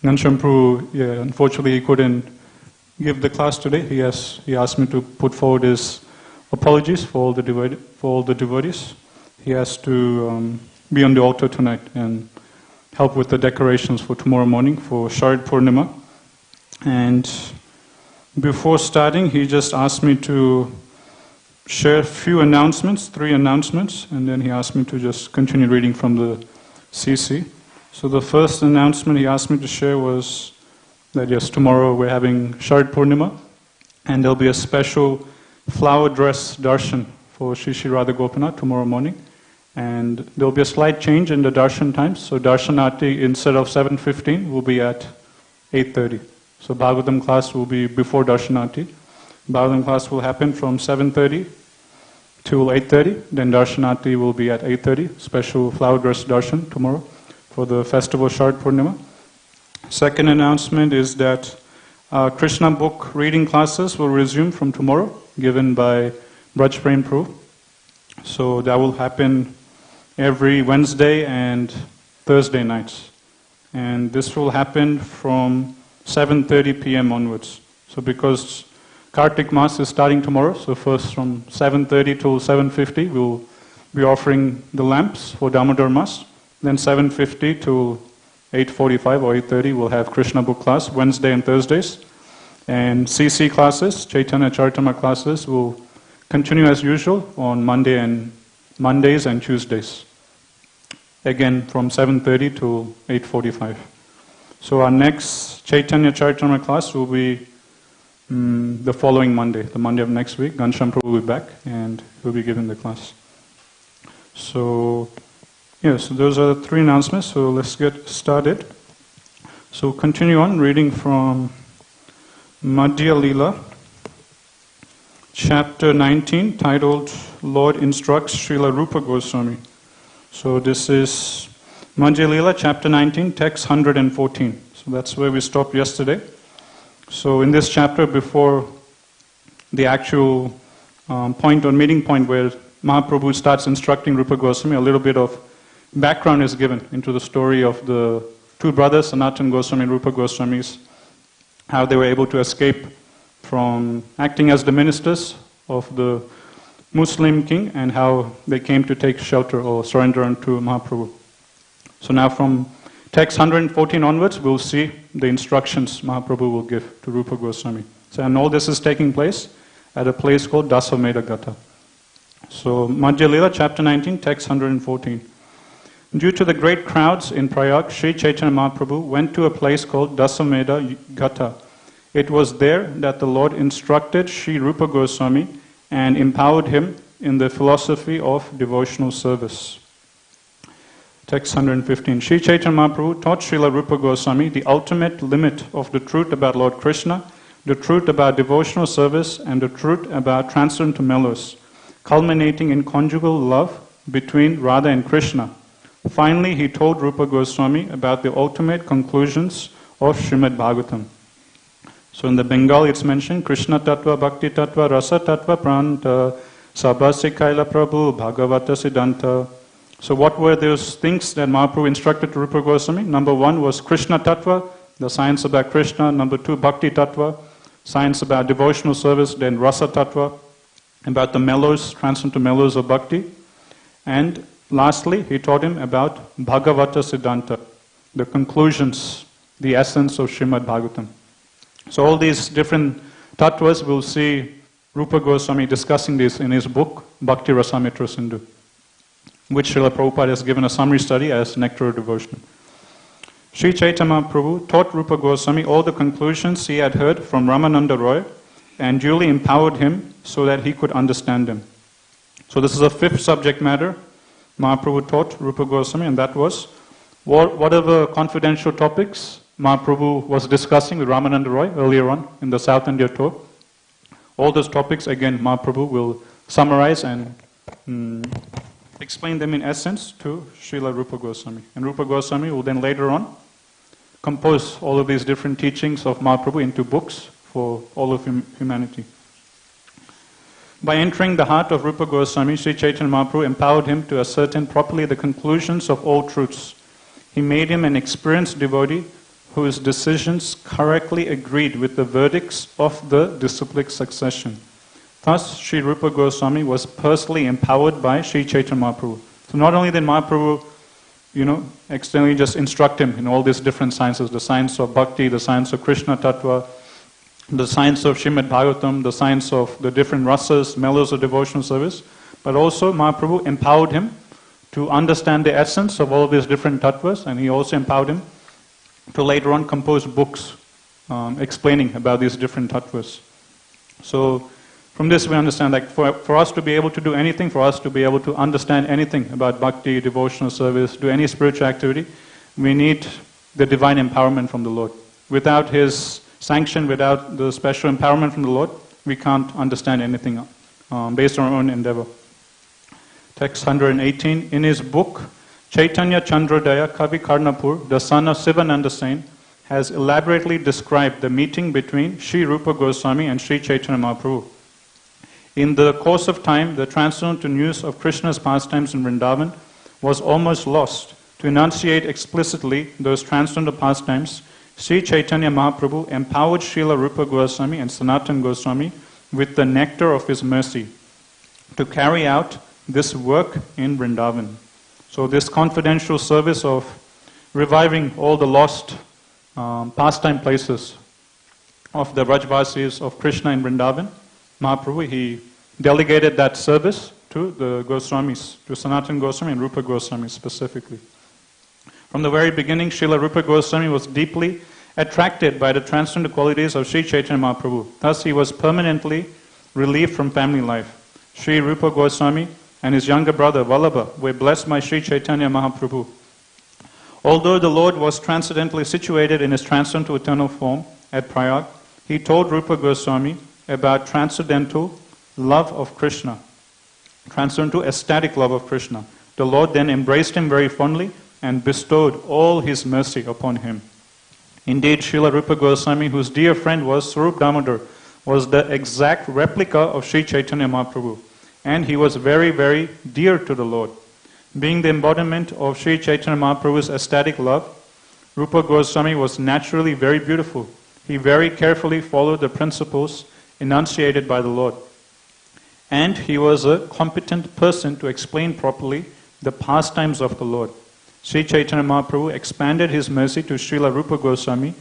Ghanshyam Prabhu, unfortunately he couldn't give the class today. He asked me to put forward his apologies for all the devotees. He has to be on the altar tonight and help with the decorations for tomorrow morning for Sharad Purnima. And before starting, he just asked me to share a few announcements, 3 announcements, and then he asked me to just continue reading from the CC. So the first announcement he asked me to share was that yes, tomorrow we're having Sharad Purnima, and there'll be a special flower dress darshan for Shri Shri Radha Gopinath tomorrow morning. And there'll be a slight change in the darshan times. So darshanati instead of 7:15 will be at 8:30. So Bhagavatam class will be before darshanati. Bhagavatam class will happen from 7:30 till 8:30. Then darshanati will be at 8:30. Special flower dress darshan tomorrow for the festival Sharad Purnima. Second announcement is that Krishna book reading classes will resume from tomorrow, given by Braj Prem Prabhu. So that will happen every Wednesday and Thursday nights. And this will happen from 7:30 p.m. onwards. So because Kartik Mass is starting tomorrow, so first from 7:30 till 7:50 we'll be offering the lamps for Damodar Mass. Then 7:50 till 8:45 or 8:30 we'll have Krishna book class, Wednesday and Thursdays. And CC classes, Caitanya Caritamrta classes will continue as usual on Mondays and Tuesdays. Again from 7:30 to 8:45. So our next Caitanya Caritamrta class will be the following Monday, the Monday of next week. Ghanshyam Prabhu will be back and he'll be giving the class. So those are the 3 announcements. So let's get started. So continue on reading from Madhya Leela, chapter 19, titled Lord Instructs Srila Rupa Goswami. So this is Madhya Leela, chapter 19, text 114. So that's where we stopped yesterday. So in this chapter, before the actual point or meeting point where Mahaprabhu starts instructing Rupa Goswami, a little bit of background is given into the story of the 2 brothers, Sanatana Goswami and Rupa Goswamis, how they were able to escape from acting as the ministers of the Muslim king and how they came to take shelter or surrender unto Mahaprabhu. So now from text 114 onwards, we'll see the instructions Mahaprabhu will give to Rupa Goswami. So, and all this is taking place at a place called Dasameda Gata. So Madhya Leela, chapter 19, text 114. Due to the great crowds in Prayag, Sri Chaitanya Mahaprabhu went to a place called Dasameda Gata. It was there that the Lord instructed Sri Rupa Goswami and empowered him in the philosophy of devotional service. Text 115. Sri Chaitanya Mahaprabhu taught Srila Rupa Goswami the ultimate limit of the truth about Lord Krishna, the truth about devotional service, and the truth about transcendental mellows, culminating in conjugal love between Radha and Krishna. Finally, he told Rupa Goswami about the ultimate conclusions of Srimad-Bhagavatam. So in the Bengal it's mentioned, Krishna Tattva, Bhakti Tattva, Rasa Tattva, Pranta, Sabhasi Kaila Prabhu, Bhagavata Siddhanta. So what were those things that Mahaprabhu instructed to Rupa Goswami? Number 1 was Krishna Tattva, the science about Krishna. Number 2, Bhakti Tattva, science about devotional service. Then Rasa Tattva, about the mellows, transcendental mellows of Bhakti. And lastly, he taught him about Bhagavata Siddhanta, the conclusions, the essence of Srimad-Bhagavatam. So all these different tattvas, we'll see Rupa Goswami discussing this in his book, Bhakti Rasamrita Sindhu, which Srila Prabhupada has given a summary study as Nectar of Devotion. Sri Chaitanya Mahaprabhu taught Rupa Goswami all the conclusions he had heard from Ramananda Roy and duly empowered him so that he could understand them. So this is a 5th subject matter Mahaprabhu taught Rupa Goswami, and that was whatever confidential topics Mahaprabhu was discussing with Ramananda Roy earlier on in the South India tour. All those topics, again, Mahaprabhu will summarize and explain them in essence to Srila Rupa Goswami. And Rupa Goswami will then later on compose all of these different teachings of Mahaprabhu into books for all of humanity. By entering the heart of Rupa Goswami, Sri Chaitanya Mahaprabhu empowered him to ascertain properly the conclusions of all truths. He made him an experienced devotee whose decisions correctly agreed with the verdicts of the disciplic succession. Thus, Sri Rupa Goswami was personally empowered by Sri Chaitanya Mahaprabhu. So not only did Mahaprabhu, externally just instruct him in all these different sciences, the science of Bhakti, the science of Krishna Tattva, the science of Srimad-Bhagavatam, the science of the different rasas, mellows of devotional service, but also Mahaprabhu empowered him to understand the essence of all these different tattvas, and he also empowered him to later on compose books explaining about these different tattvas. So from this we understand that for us to be able to do anything, for us to be able to understand anything about bhakti, devotional service, do any spiritual activity, we need the divine empowerment from the Lord. Without His sanction, without the special empowerment from the Lord, we can't understand anything based on our own endeavor. Text 118, in his book, Caitanya Caritamrta, Kavi Karnapur, the son of Sivananda Sain, has elaborately described the meeting between Sri Rupa Goswami and Sri Chaitanya Mahaprabhu. In the course of time, the transcendental news of Krishna's pastimes in Vrindavan was almost lost. To enunciate explicitly those transcendental pastimes, Sri Chaitanya Mahaprabhu empowered Srila Rupa Goswami and Sanatana Goswami with the nectar of his mercy to carry out this work in Vrindavan. So this confidential service of reviving all the lost pastime places of the Vrajvasis of Krishna in Vrindavan, Mahaprabhu, he delegated that service to the Goswamis, to Sanatana Goswami and Rupa Goswami specifically. From the very beginning, Srila Rupa Goswami was deeply attracted by the transcendental qualities of Sri Chaitanya Mahaprabhu. Thus he was permanently relieved from family life. Sri Rupa Goswami and his younger brother Vallabha were blessed by Sri Chaitanya Mahaprabhu. Although the Lord was transcendently situated in his transcendental eternal form at Prayag, he told Rupa Goswami about transcendental love of Krishna, transcendental ecstatic love of Krishna. The Lord then embraced him very fondly and bestowed all his mercy upon him. Indeed, Srila Rupa Goswami, whose dear friend was Swarup Damodar, was the exact replica of Sri Chaitanya Mahaprabhu, and he was very, very dear to the Lord. Being the embodiment of Sri Chaitanya Mahaprabhu's ecstatic love, Rupa Goswami was naturally very beautiful. He very carefully followed the principles enunciated by the Lord. And he was a competent person to explain properly the pastimes of the Lord. Sri Chaitanya Mahaprabhu expanded his mercy to Srila Rupa Goswami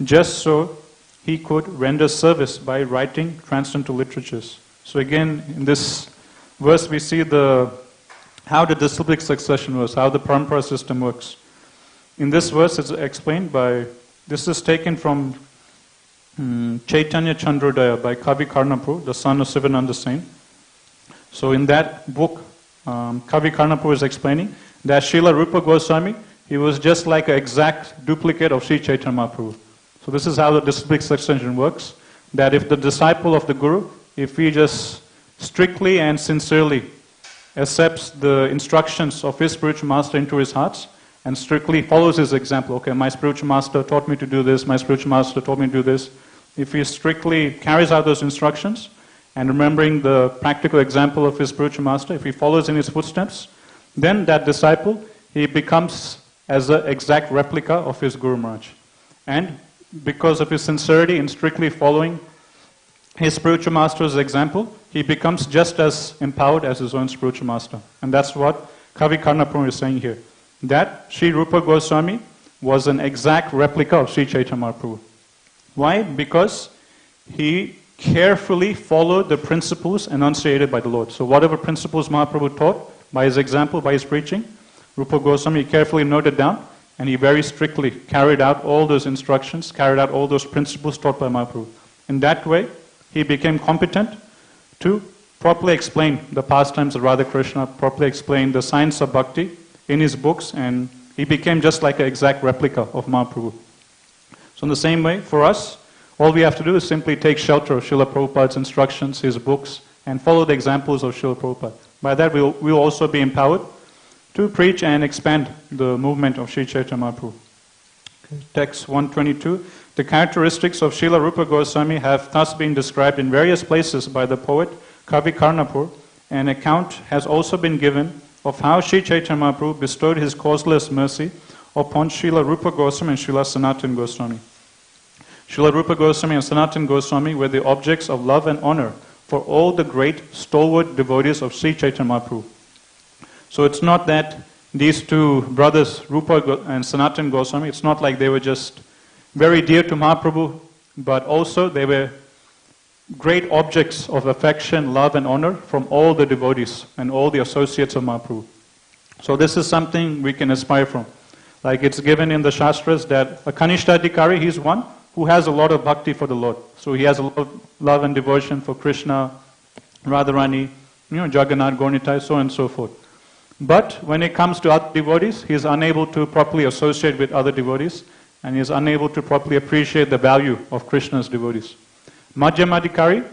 just so he could render service by writing transcendental literatures. So again, in this verse we see how the disciplic succession works, how the parampara system works. In this verse it's explained by, this is taken from Caitanya Caritamrta by Kavi Karnapur, the son of Sivananda Sain. So in that book, Kavi Karnapur is explaining that Srila Rupa Goswami, he was just like an exact duplicate of Sri Chaitanya Mahaprabhu. So this is how the disciplic succession works, that if the disciple of the Guru, if he just strictly and sincerely accepts the instructions of his spiritual master into his heart and strictly follows his example, okay, my spiritual master taught me to do this, my spiritual master taught me to do this, if he strictly carries out those instructions and remembering the practical example of his spiritual master, if he follows in his footsteps, then that disciple, he becomes as an exact replica of his Guru Maharaj. And because of his sincerity in strictly following his spiritual master's example, he becomes just as empowered as his own spiritual master. And that's what Kavi Karnapur is saying here. That Sri Rupa Goswami was an exact replica of Sri Chaitanya Mahaprabhu. Why? Because he carefully followed the principles enunciated by the Lord. So whatever principles Mahaprabhu taught, by his example, by his preaching, Rupa Goswami carefully noted down, and he very strictly carried out all those instructions, carried out all those principles taught by Mahaprabhu. In that way, he became competent to properly explain the pastimes of Radha Krishna, properly explain the science of bhakti in his books, and he became just like an exact replica of Mahaprabhu. So in the same way, for us, all we have to do is simply take shelter of Srila Prabhupada's instructions, his books, and follow the examples of Srila Prabhupada. By that, we'll also be empowered to preach and expand the movement of Sri Chaitanya Mahaprabhu. Okay. Text 122. The characteristics of Srila Rupa Goswami have thus been described in various places by the poet Kavi Karnapur. An account has also been given of how Sri Chaitanya Mahaprabhu bestowed his causeless mercy upon Srila Rupa Goswami and Srila Sanatana Goswami. Srila Rupa Goswami and Sanatana Goswami were the objects of love and honor for all the great stalwart devotees of Sri Chaitanya Mahaprabhu. So it's not that these two brothers, Rupa and Sanatana Goswami, it's not like they were just very dear to Mahaprabhu, but also they were great objects of affection, love and honor from all the devotees and all the associates of Mahaprabhu. So this is something we can aspire from. Like it's given in the Shastras that a Kanishtadhikari, he's one who has a lot of bhakti for the Lord. So he has a lot of love and devotion for Krishna, Radharani, Jagannath, Gauranitai, so on and so forth. But when it comes to other devotees, he is unable to properly associate with other devotees, and he is unable to properly appreciate the value of Krishna's devotees. Madhyamadhikari,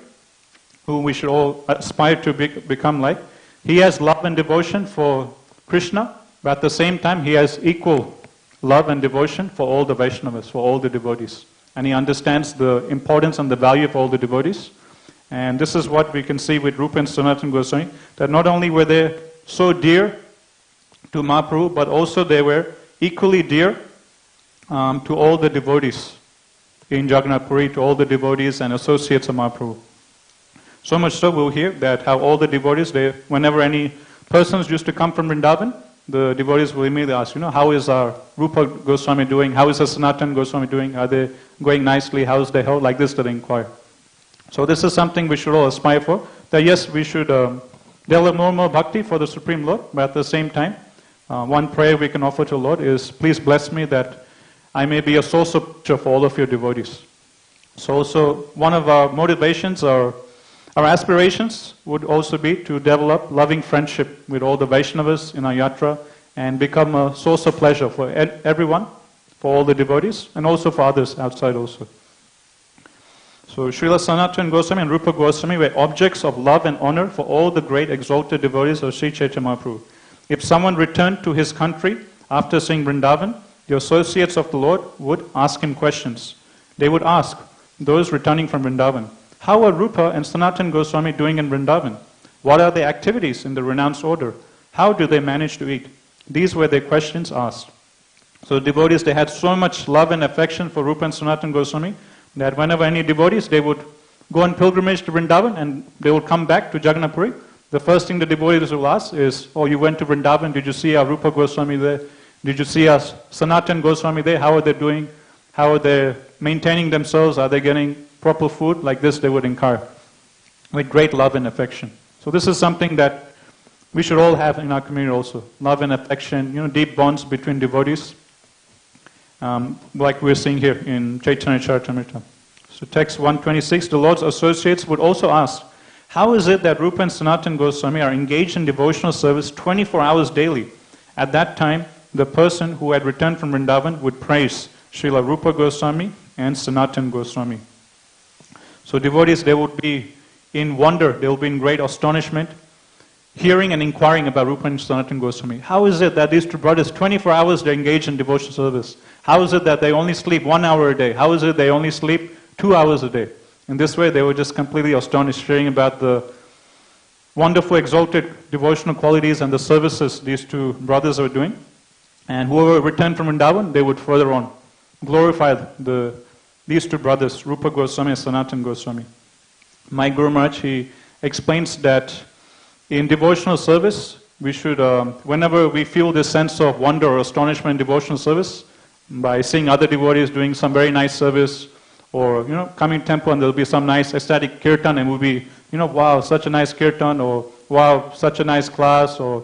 who we should all aspire to become like, he has love and devotion for Krishna, but at the same time he has equal love and devotion for all the Vaishnavas, for all the devotees. And he understands the importance and the value of all the devotees. And this is what we can see with Rupa and Sanatana Goswami, that not only were they so dear to Mahaprabhu, but also they were equally dear to all the devotees in Jagannath Puri, to all the devotees and associates of Mahaprabhu. So much so we'll hear that how all the devotees, whenever any persons used to come from Vrindavan, the devotees will immediately ask, how is our Rupa Goswami doing? How is our Sanatana Goswami doing? Are they going nicely? How's their health? Like this, they inquire. So this is something we should all aspire for. That yes, we should develop more and more bhakti for the Supreme Lord, but at the same time, one prayer we can offer to the Lord is, please bless me that I may be a source of pleasure for all of your devotees. So also, one of our motivations, our aspirations would also be to develop loving friendship with all the Vaishnavas in our yatra and become a source of pleasure for everyone, for all the devotees, and also for others outside also. So Srila Sanatana Goswami and Rupa Goswami were objects of love and honor for all the great exalted devotees of Sri Chaitanya Mahaprabhu. If someone returned to his country after seeing Vrindavan, the associates of the Lord would ask him questions. They would ask those returning from Vrindavan, how are Rupa and Sanatana Goswami doing in Vrindavan? What are their activities in the renounced order? How do they manage to eat? These were their questions asked. So devotees, they had so much love and affection for Rupa and Sanatana Goswami that whenever any devotees, they would go on pilgrimage to Vrindavan and they would come back to Jagannath Puri. The first thing the devotees will ask is, oh, you went to Vrindavan, did you see our Rupa Goswami there? Did you see our Sanatana Goswami there? How are they doing? How are they maintaining themselves? Are they getting proper food? Like this they would inquire with great love and affection. So this is something that we should all have in our community also. Love and affection, deep bonds between devotees. Like we're seeing here in Caitanya Caritamrta. So text 126, the Lord's associates would also ask, how is it that Rupa and Sanatana Goswami are engaged in devotional service 24 hours daily? At that time, the person who had returned from Vrindavan would praise Srila Rupa Goswami and Sanatana Goswami. So devotees, they would be in wonder, they will be in great astonishment, hearing and inquiring about Rupa and Sanatana Goswami. How is it that these two brothers, 24 hours they engage in devotional service? How is it that they only sleep 1 hour a day? How is it they only sleep 2 hours a day? In this way, they were just completely astonished, hearing about the wonderful, exalted devotional qualities and the services these two brothers were doing. And whoever returned from Vrindavan, they would further on glorify these two brothers, Rupa Goswami and Sanatana Goswami. My Guru Maharaj, he explains that in devotional service, we should, whenever we feel this sense of wonder or astonishment in devotional service, by seeing other devotees doing some very nice service, or coming to temple and there'll be some nice ecstatic kirtan and we'll be, wow, such a nice kirtan, or wow, such a nice class, or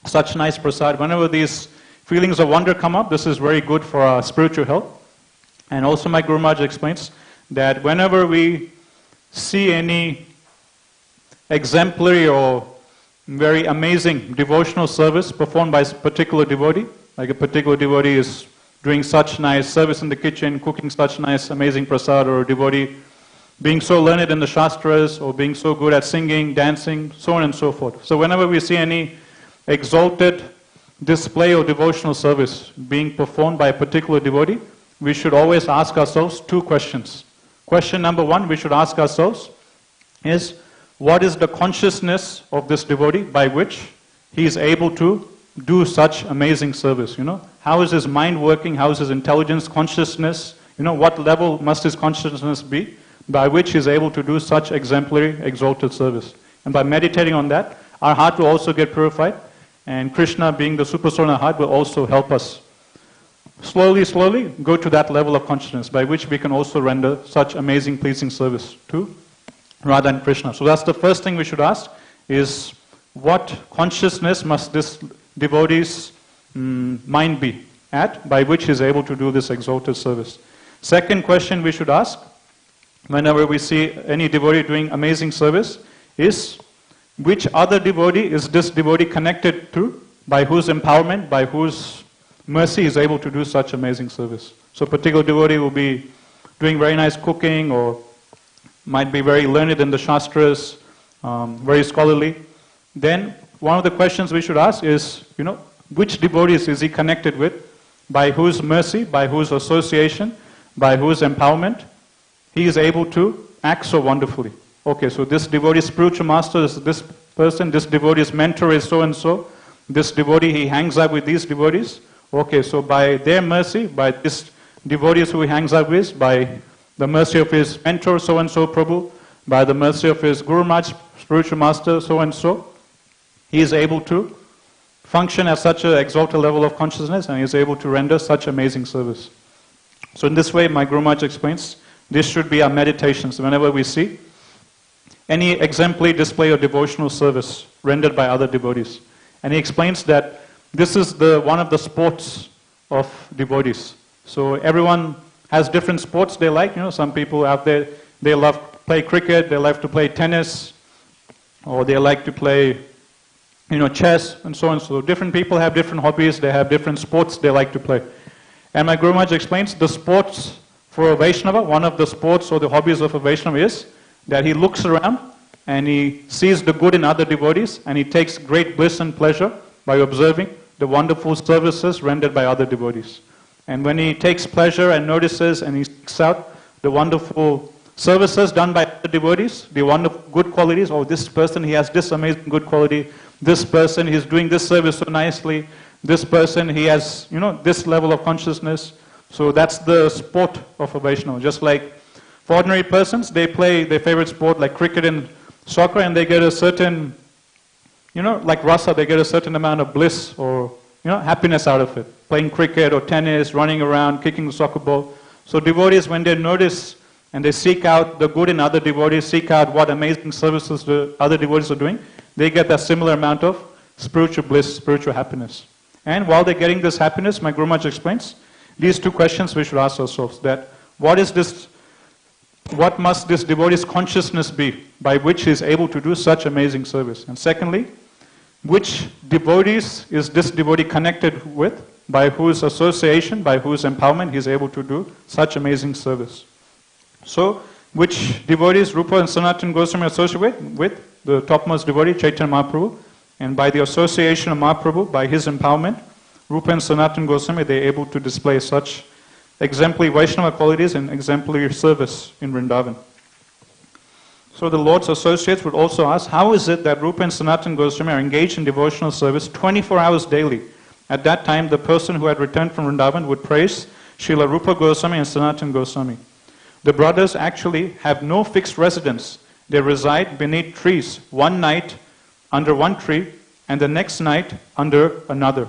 such nice prasad. Whenever these feelings of wonder come up, this is very good for our spiritual health. And also my Guru Maharaj explains that whenever we see any exemplary or very amazing devotional service performed by a particular devotee, like a particular devotee is doing such nice service in the kitchen, cooking such nice amazing prasad, or a devotee being so learned in the Shastras, or being so good at singing, dancing, so on and so forth. So whenever we see any exalted display of devotional service being performed by a particular devotee, we should always ask ourselves two questions. Question number one, we should ask ourselves is, what is the consciousness of this devotee by which he is able to do such amazing service, how is his mind working, how is his intelligence, consciousness, what level must his consciousness be, by which he is able to do such exemplary, exalted service. And by meditating on that, our heart will also get purified, and Krishna, being the super soul in our heart, will also help us slowly, slowly go to that level of consciousness, by which we can also render such amazing, pleasing service to Radha and Krishna. So that's the first thing we should ask, is what consciousness must this devotee's mind be at, by which he is able to do this exalted service. Second question we should ask, whenever we see any devotee doing amazing service, is which other devotee is this devotee connected to, by whose empowerment, by whose mercy is able to do such amazing service. So a particular devotee will be doing very nice cooking, or might be very learned in the Shastras, very scholarly. Then one of the questions we should ask is, which devotees is he connected with, by whose mercy, by whose association, by whose empowerment he is able to act so wonderfully. Okay, so this devotee's spiritual master is this person, this devotee's mentor is so-and-so, this devotee, he hangs out with these devotees. Okay, so by their mercy, by this devotees who he hangs out with, by the mercy of his mentor so-and-so Prabhu, by the mercy of his Guru Maharaj, spiritual master so-and-so, he is able to function at such an exalted level of consciousness, and he is able to render such amazing service. So in this way, my Guru Maharaj explains, this should be our meditations whenever we see any exemplary display of devotional service rendered by other devotees. And he explains that this is one of the sports of devotees. So everyone has different sports they like. Some people out there, they love to play cricket, they like to play tennis, or they like to play, chess, and so on. So different people have different hobbies, they have different sports they like to play. And my Guru Maharaj explains the sports for a Vaishnava, one of the sports or the hobbies of a Vaishnava is that he looks around and he sees the good in other devotees, and he takes great bliss and pleasure by observing the wonderful services rendered by other devotees. And when he takes pleasure and notices and he seeks out the wonderful services done by other devotees, the wonderful good qualities, this person, he has this amazing good quality, this person, he's doing this service so nicely, this person, he has, this level of consciousness. So that's the sport of a Vaishnava. Just like for ordinary persons, they play their favorite sport like cricket and soccer, and they get a certain, like rasa, they get a certain amount of bliss or, happiness out of it. Playing cricket or tennis, running around, kicking the soccer ball. So devotees, when they notice and they seek out the good in other devotees, seek out what amazing services the other devotees are doing, they get that similar amount of spiritual bliss, spiritual happiness. And while they're getting this happiness, my Guru Maharaj explains, these two questions we should ask ourselves, that what must this devotee's consciousness be by which he is able to do such amazing service? And secondly, which devotees is this devotee connected with, by whose association, by whose empowerment he is able to do such amazing service? So, which devotees Rupa and Sanatana Goswami associate with? The topmost devotee, Chaitanya Mahaprabhu. And by the association of Mahaprabhu, by his empowerment, Rupa and Sanatana Goswami, they are able to display such exemplary Vaishnava qualities and exemplary service in Vrindavan. So the Lord's associates would also ask, how is it that Rupa and Sanatana Goswami are engaged in devotional service 24 hours daily? At that time, the person who had returned from Vrindavan would praise Srila Rupa Goswami and Sanatana Goswami. The brothers actually have no fixed residence. They reside beneath trees, one night under one tree, and the next night under another.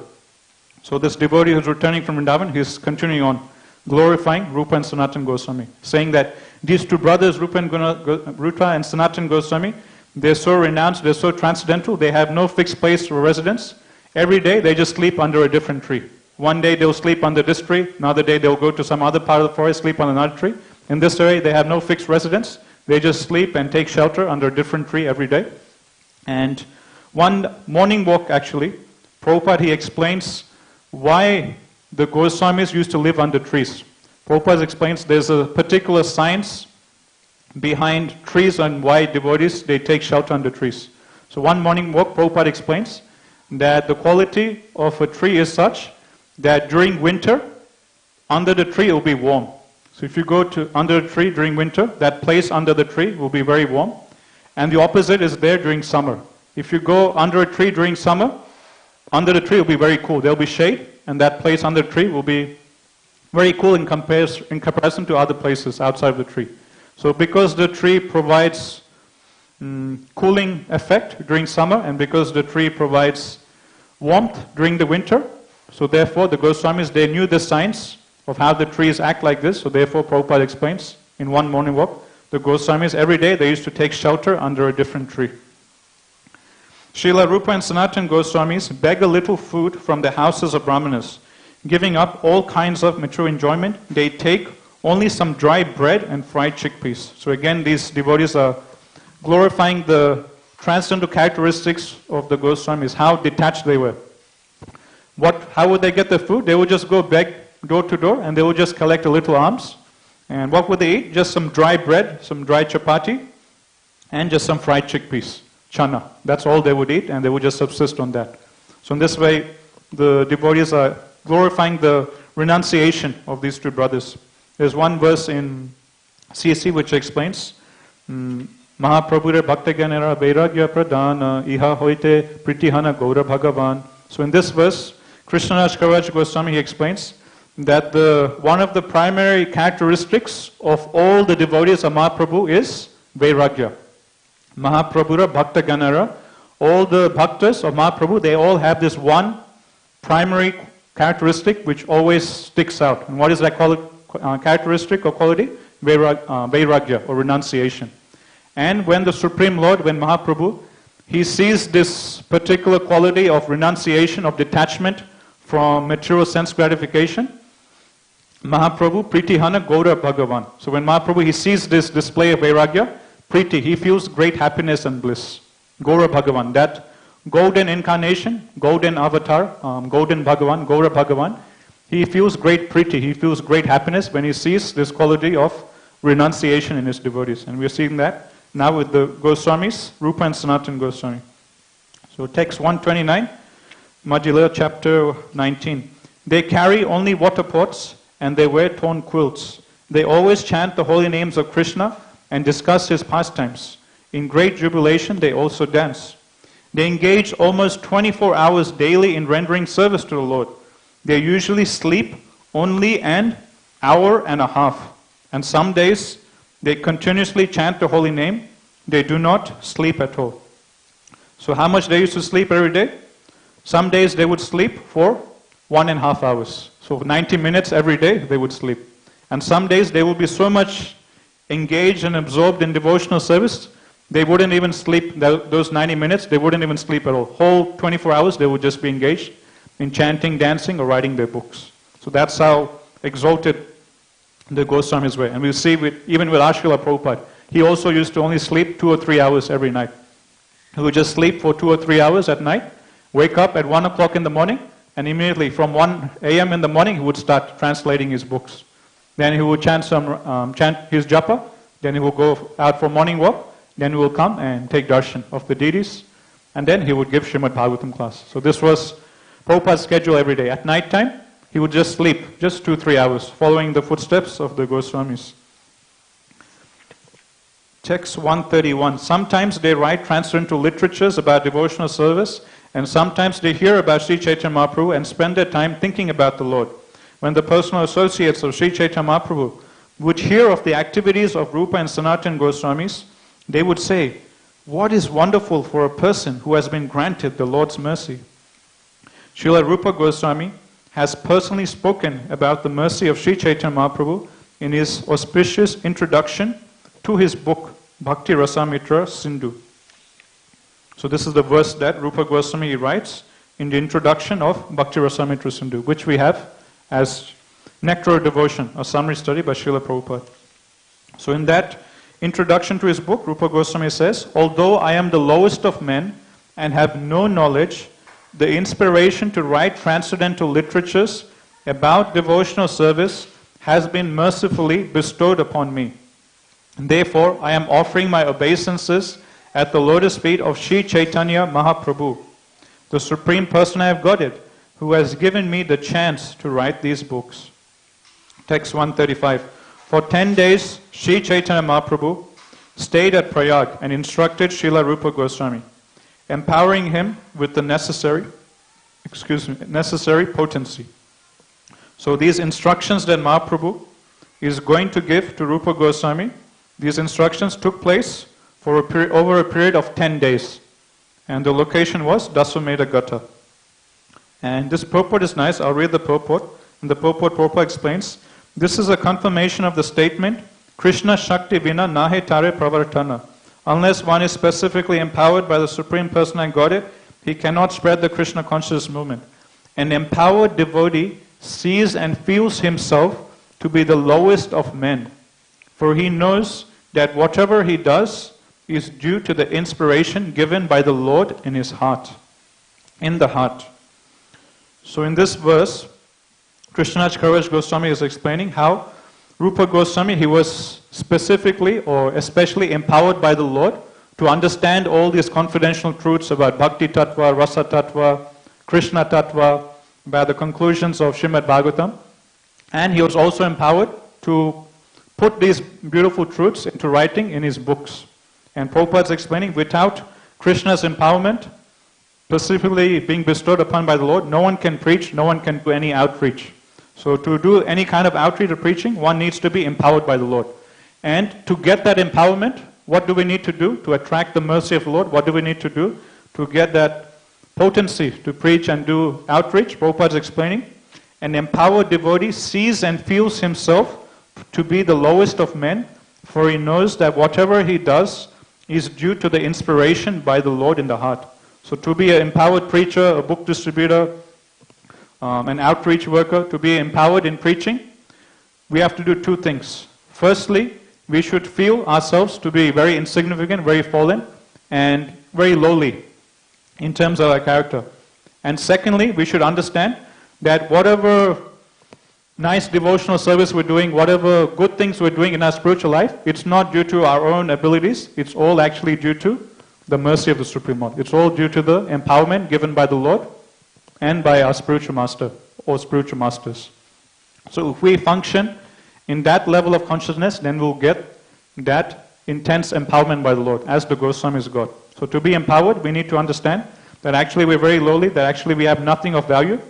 So this devotee who's returning from Vrindavan, he's continuing on glorifying Rupa and Sanatana Goswami, saying that these two brothers, Rupa and Sanatana Goswami, they're so renounced, they're so transcendental, they have no fixed place for residence. Every day they just sleep under a different tree. One day they'll sleep under this tree, another day they'll go to some other part of the forest, sleep on another tree. In this way they have no fixed residence, they just sleep and take shelter under a different tree every day. And one morning walk actually, Prabhupada, he explains why the Goswamis used to live under trees. Prabhupada explains there's a particular science behind trees and why devotees, they take shelter under trees. So one morning walk, Prabhupada explains that the quality of a tree is such that during winter, under the tree it will be warm. So if you go to under a tree during winter, that place under the tree will be very warm. And the opposite is there during summer. If you go under a tree during summer, under the tree will be very cool. There will be shade. and that place under the tree will be very cool in comparison to other places outside of the tree. So because the tree provides cooling effect during summer, and because the tree provides warmth during the winter, so therefore the Goswamis, they knew the science of how the trees act like this. So therefore Prabhupada explains in one morning walk, the Goswamis every day they used to take shelter under a different tree. Srila Rupa and Sanatana Goswamis beg a little food from the houses of Brahmanas. Giving up all kinds of material enjoyment, they take only some dry bread and fried chickpeas. So again, these devotees are glorifying the transcendental characteristics of the Goswamis, how detached they were. How would they get the food? They would just go beg door to door, and they would just collect a little alms. And what would they eat? Just some dry bread, some dry chapati, and just some fried chickpeas, chana. That's all they would eat, and they would just subsist on that. So in this way, the devotees are glorifying the renunciation of these two brothers. There's one verse in CC which explains, Mahaprabhure Bhaktaganera Vairagya Pradana Iha Hoite Pritihana Gaura Bhagavan. So in this verse, Krishnadas Kaviraj Goswami, he explains that one of the primary characteristics of all the devotees of Mahaprabhu is Vairagya. Mahaprabhura Bhaktaganara, all the bhaktas of Mahaprabhu, they all have this one primary characteristic which always sticks out. And what is that characteristic or quality? Vairagya, or renunciation. And when the Supreme Lord, when Mahaprabhu, he sees this particular quality of renunciation, of detachment from material sense gratification, Mahaprabhu Pritihana Gaura Bhagavan. So when Mahaprabhu, he sees this display of Vairagya, Priti, he feels great happiness and bliss. Gaura Bhagavan, that golden incarnation, golden avatar, golden Bhagavan, Gaura Bhagavan, he feels great Priti, he feels great happiness when he sees this quality of renunciation in his devotees. And we're seeing that now with the Goswamis, Rupa and Sanatana Goswami. So text 129, Madhya chapter 19. They carry only water pots and they wear torn quilts. They always chant the holy names of Krishna and discuss his pastimes. In great jubilation, they also dance. They engage almost 24 hours daily in rendering service to the Lord. They usually sleep only an hour and a half. And some days, they continuously chant the holy name. They do not sleep at all. So how much they used to sleep every day? Some days they would sleep for 1.5 hours. So 90 minutes every day they would sleep. And some days they would be so much engaged and absorbed in devotional service, they wouldn't even sleep those 90 minutes, they wouldn't even sleep at all. Whole 24 hours they would just be engaged in chanting, dancing, or writing their books. So that's how exalted the Goswamis were. And we'll see even with Srila Prabhupada, he also used to only sleep 2 or 3 hours every night. He would just sleep for 2 or 3 hours at night, wake up at 1 o'clock in the morning, and immediately from 1 a.m. in the morning he would start translating his books. Then he would chant his japa, then he would go out for morning walk, then he will come and take darshan of the deities, and then he would give Srimad-Bhagavatam class. So this was Prabhupada's schedule every day. At night time, he would just sleep, just 2-3 hours, following the footsteps of the Goswamis. Text 131. Sometimes they write transcendental literatures about devotional service, and sometimes they hear about Sri Chaitanya Mahaprabhu and spend their time thinking about the Lord. When the personal associates of Sri Chaitanya Mahaprabhu would hear of the activities of Rupa and Sanatana Goswamis, they would say, "What is wonderful for a person who has been granted the Lord's mercy?" Srila Rupa Goswami has personally spoken about the mercy of Sri Chaitanya Mahaprabhu in his auspicious introduction to his book, Bhakti Rasamrita Sindhu. So this is the verse that Rupa Goswami writes in the introduction of Bhakti Rasamrita Sindhu, which we have as Nectar of Devotion, a summary study by Srila Prabhupada. So in that introduction to his book, Rupa Goswami says, "Although I am the lowest of men and have no knowledge, the inspiration to write transcendental literatures about devotional service has been mercifully bestowed upon me. Therefore, I am offering my obeisances at the lotus feet of Sri Chaitanya Mahaprabhu, the Supreme Personality of Godhead, who has given me the chance to write these books." Text 135. For 10 days, Sri Chaitanya Mahaprabhu stayed at Prayag and instructed Srila Rupa Goswami, empowering him with the necessary necessary potency. So these instructions that Mahaprabhu is going to give to Rupa Goswami, these instructions took place for over a period of 10 days. And the location was Daswamedha Gata. And this purport is nice. I'll read the purport. And the purport Prabhupada explains, this is a confirmation of the statement, Krishna Shakti Vina Nahe Tare Pravartana. Unless one is specifically empowered by the Supreme Personality Godhead, he cannot spread the Krishna consciousness movement. An empowered devotee sees and feels himself to be the lowest of men, for he knows that whatever he does is due to the inspiration given by the Lord in his heart, in the heart. So in this verse, Krishnaraj Kaviraj Goswami is explaining how Rupa Goswami, he was specifically or especially empowered by the Lord to understand all these confidential truths about Bhakti Tattva, Rasa Tattva, Krishna Tattva, by the conclusions of Srimad-Bhagavatam. And he was also empowered to put these beautiful truths into writing in his books. And Prabhupada is explaining, without Krishna's empowerment, specifically being bestowed upon by the Lord, no one can preach, no one can do any outreach. So to do any kind of outreach or preaching, one needs to be empowered by the Lord. And to get that empowerment, what do we need to do to attract the mercy of the Lord? What do we need to do to get that potency to preach and do outreach? Prabhupada is explaining, an empowered devotee sees and feels himself to be the lowest of men, for he knows that whatever he does is due to the inspiration by the Lord in the heart. So to be an empowered preacher, a book distributor, an outreach worker, to be empowered in preaching, we have to do two things. Firstly, we should feel ourselves to be very insignificant, very fallen, and very lowly in terms of our character. And secondly, we should understand that whatever nice devotional service we're doing, whatever good things we're doing in our spiritual life, it's not due to our own abilities, it's all actually due to the mercy of the Supreme Lord. It's all due to the empowerment given by the Lord and by our spiritual master or spiritual masters. So if we function in that level of consciousness, then we'll get that intense empowerment by the Lord, as the Goswamis got. So to be empowered, we need to understand that actually we're very lowly, that actually we have nothing of value.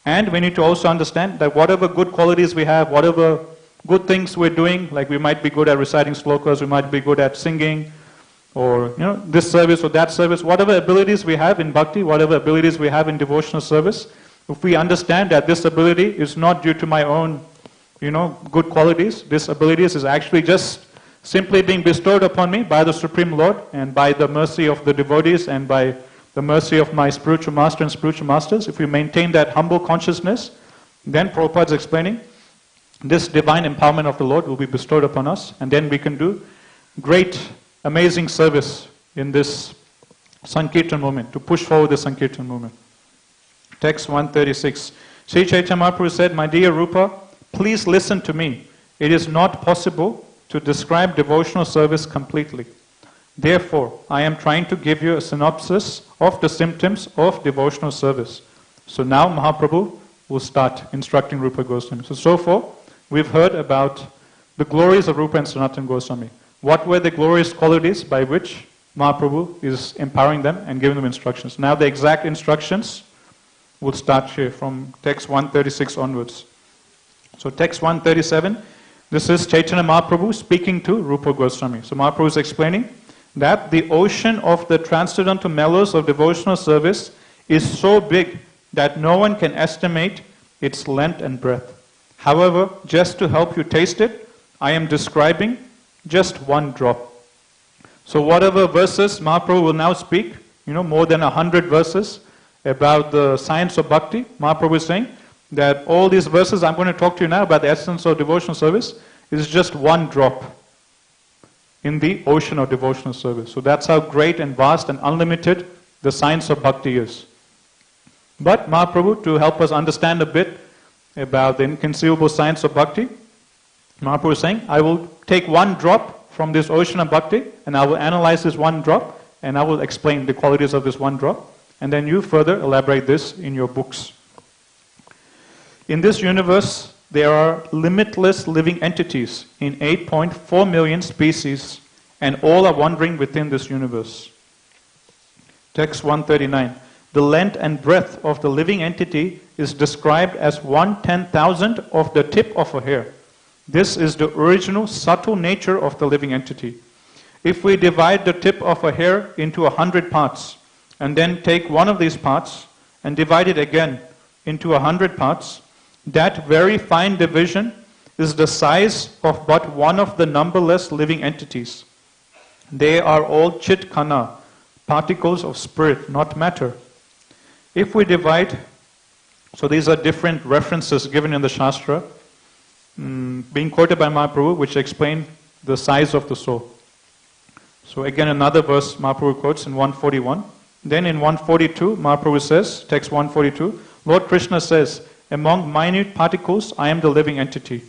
And we need to also understand that whatever good qualities we have, whatever good things we're doing, like we might be good at reciting slokas, we might be good at singing, or this service or that service, whatever abilities we have in bhakti, whatever abilities we have in devotional service, if we understand that this ability is not due to my own, good qualities, this abilities is actually just simply being bestowed upon me by the Supreme Lord and by the mercy of the devotees and by the mercy of my spiritual master and spiritual masters, if we maintain that humble consciousness, then Prabhupada is explaining, this divine empowerment of the Lord will be bestowed upon us, and then we can do great, amazing service in this Sankirtan movement, to push forward the Sankirtan movement. Text 136. Sri Chaitanya Mahaprabhu said, my dear Rupa, please listen to me. It is not possible to describe devotional service completely. Therefore, I am trying to give you a synopsis of the symptoms of devotional service. So now Mahaprabhu will start instructing Rupa Goswami. So far, we've heard about the glories of Rupa and Sanatana Goswami. What were the glorious qualities by which Mahaprabhu is empowering them and giving them instructions? Now the exact instructions will start here from text 136 onwards. So text 137, this is Chaitanya Mahaprabhu speaking to Rupa Goswami. So Mahaprabhu is explaining that the ocean of the transcendental mellows of devotional service is so big that no one can estimate its length and breadth. However, just to help you taste it, I am describing just one drop. So whatever verses Mahaprabhu will now speak, more than 100 verses about the science of bhakti, Mahaprabhu is saying that all these verses I'm going to talk to you now about the essence of devotional service is just one drop in the ocean of devotional service. So that's how great and vast and unlimited the science of bhakti is. But Mahaprabhu, to help us understand a bit about the inconceivable science of bhakti, Mahaprabhu is saying, I will take one drop from this ocean of bhakti and I will analyze this one drop and I will explain the qualities of this one drop, and then you further elaborate this in your books. In this universe, there are limitless living entities in 8.4 million species, and all are wandering within this universe. Text 139. the length and breadth of the living entity is described as 1/10,000th of the tip of a hair. This is the original subtle nature of the living entity. If we divide the tip of a hair into 100 parts, and then take one of these parts and divide it again into 100 parts, that very fine division is the size of but one of the numberless living entities. They are all chit kana, particles of spirit, not matter. If we divide, so these are different references given in the Shastra, being quoted by Mahaprabhu, which explain the size of the soul. So again, another verse Mahaprabhu quotes in 141. Then in 142, Mahaprabhu says, text 142, Lord Krishna says, among minute particles, I am the living entity.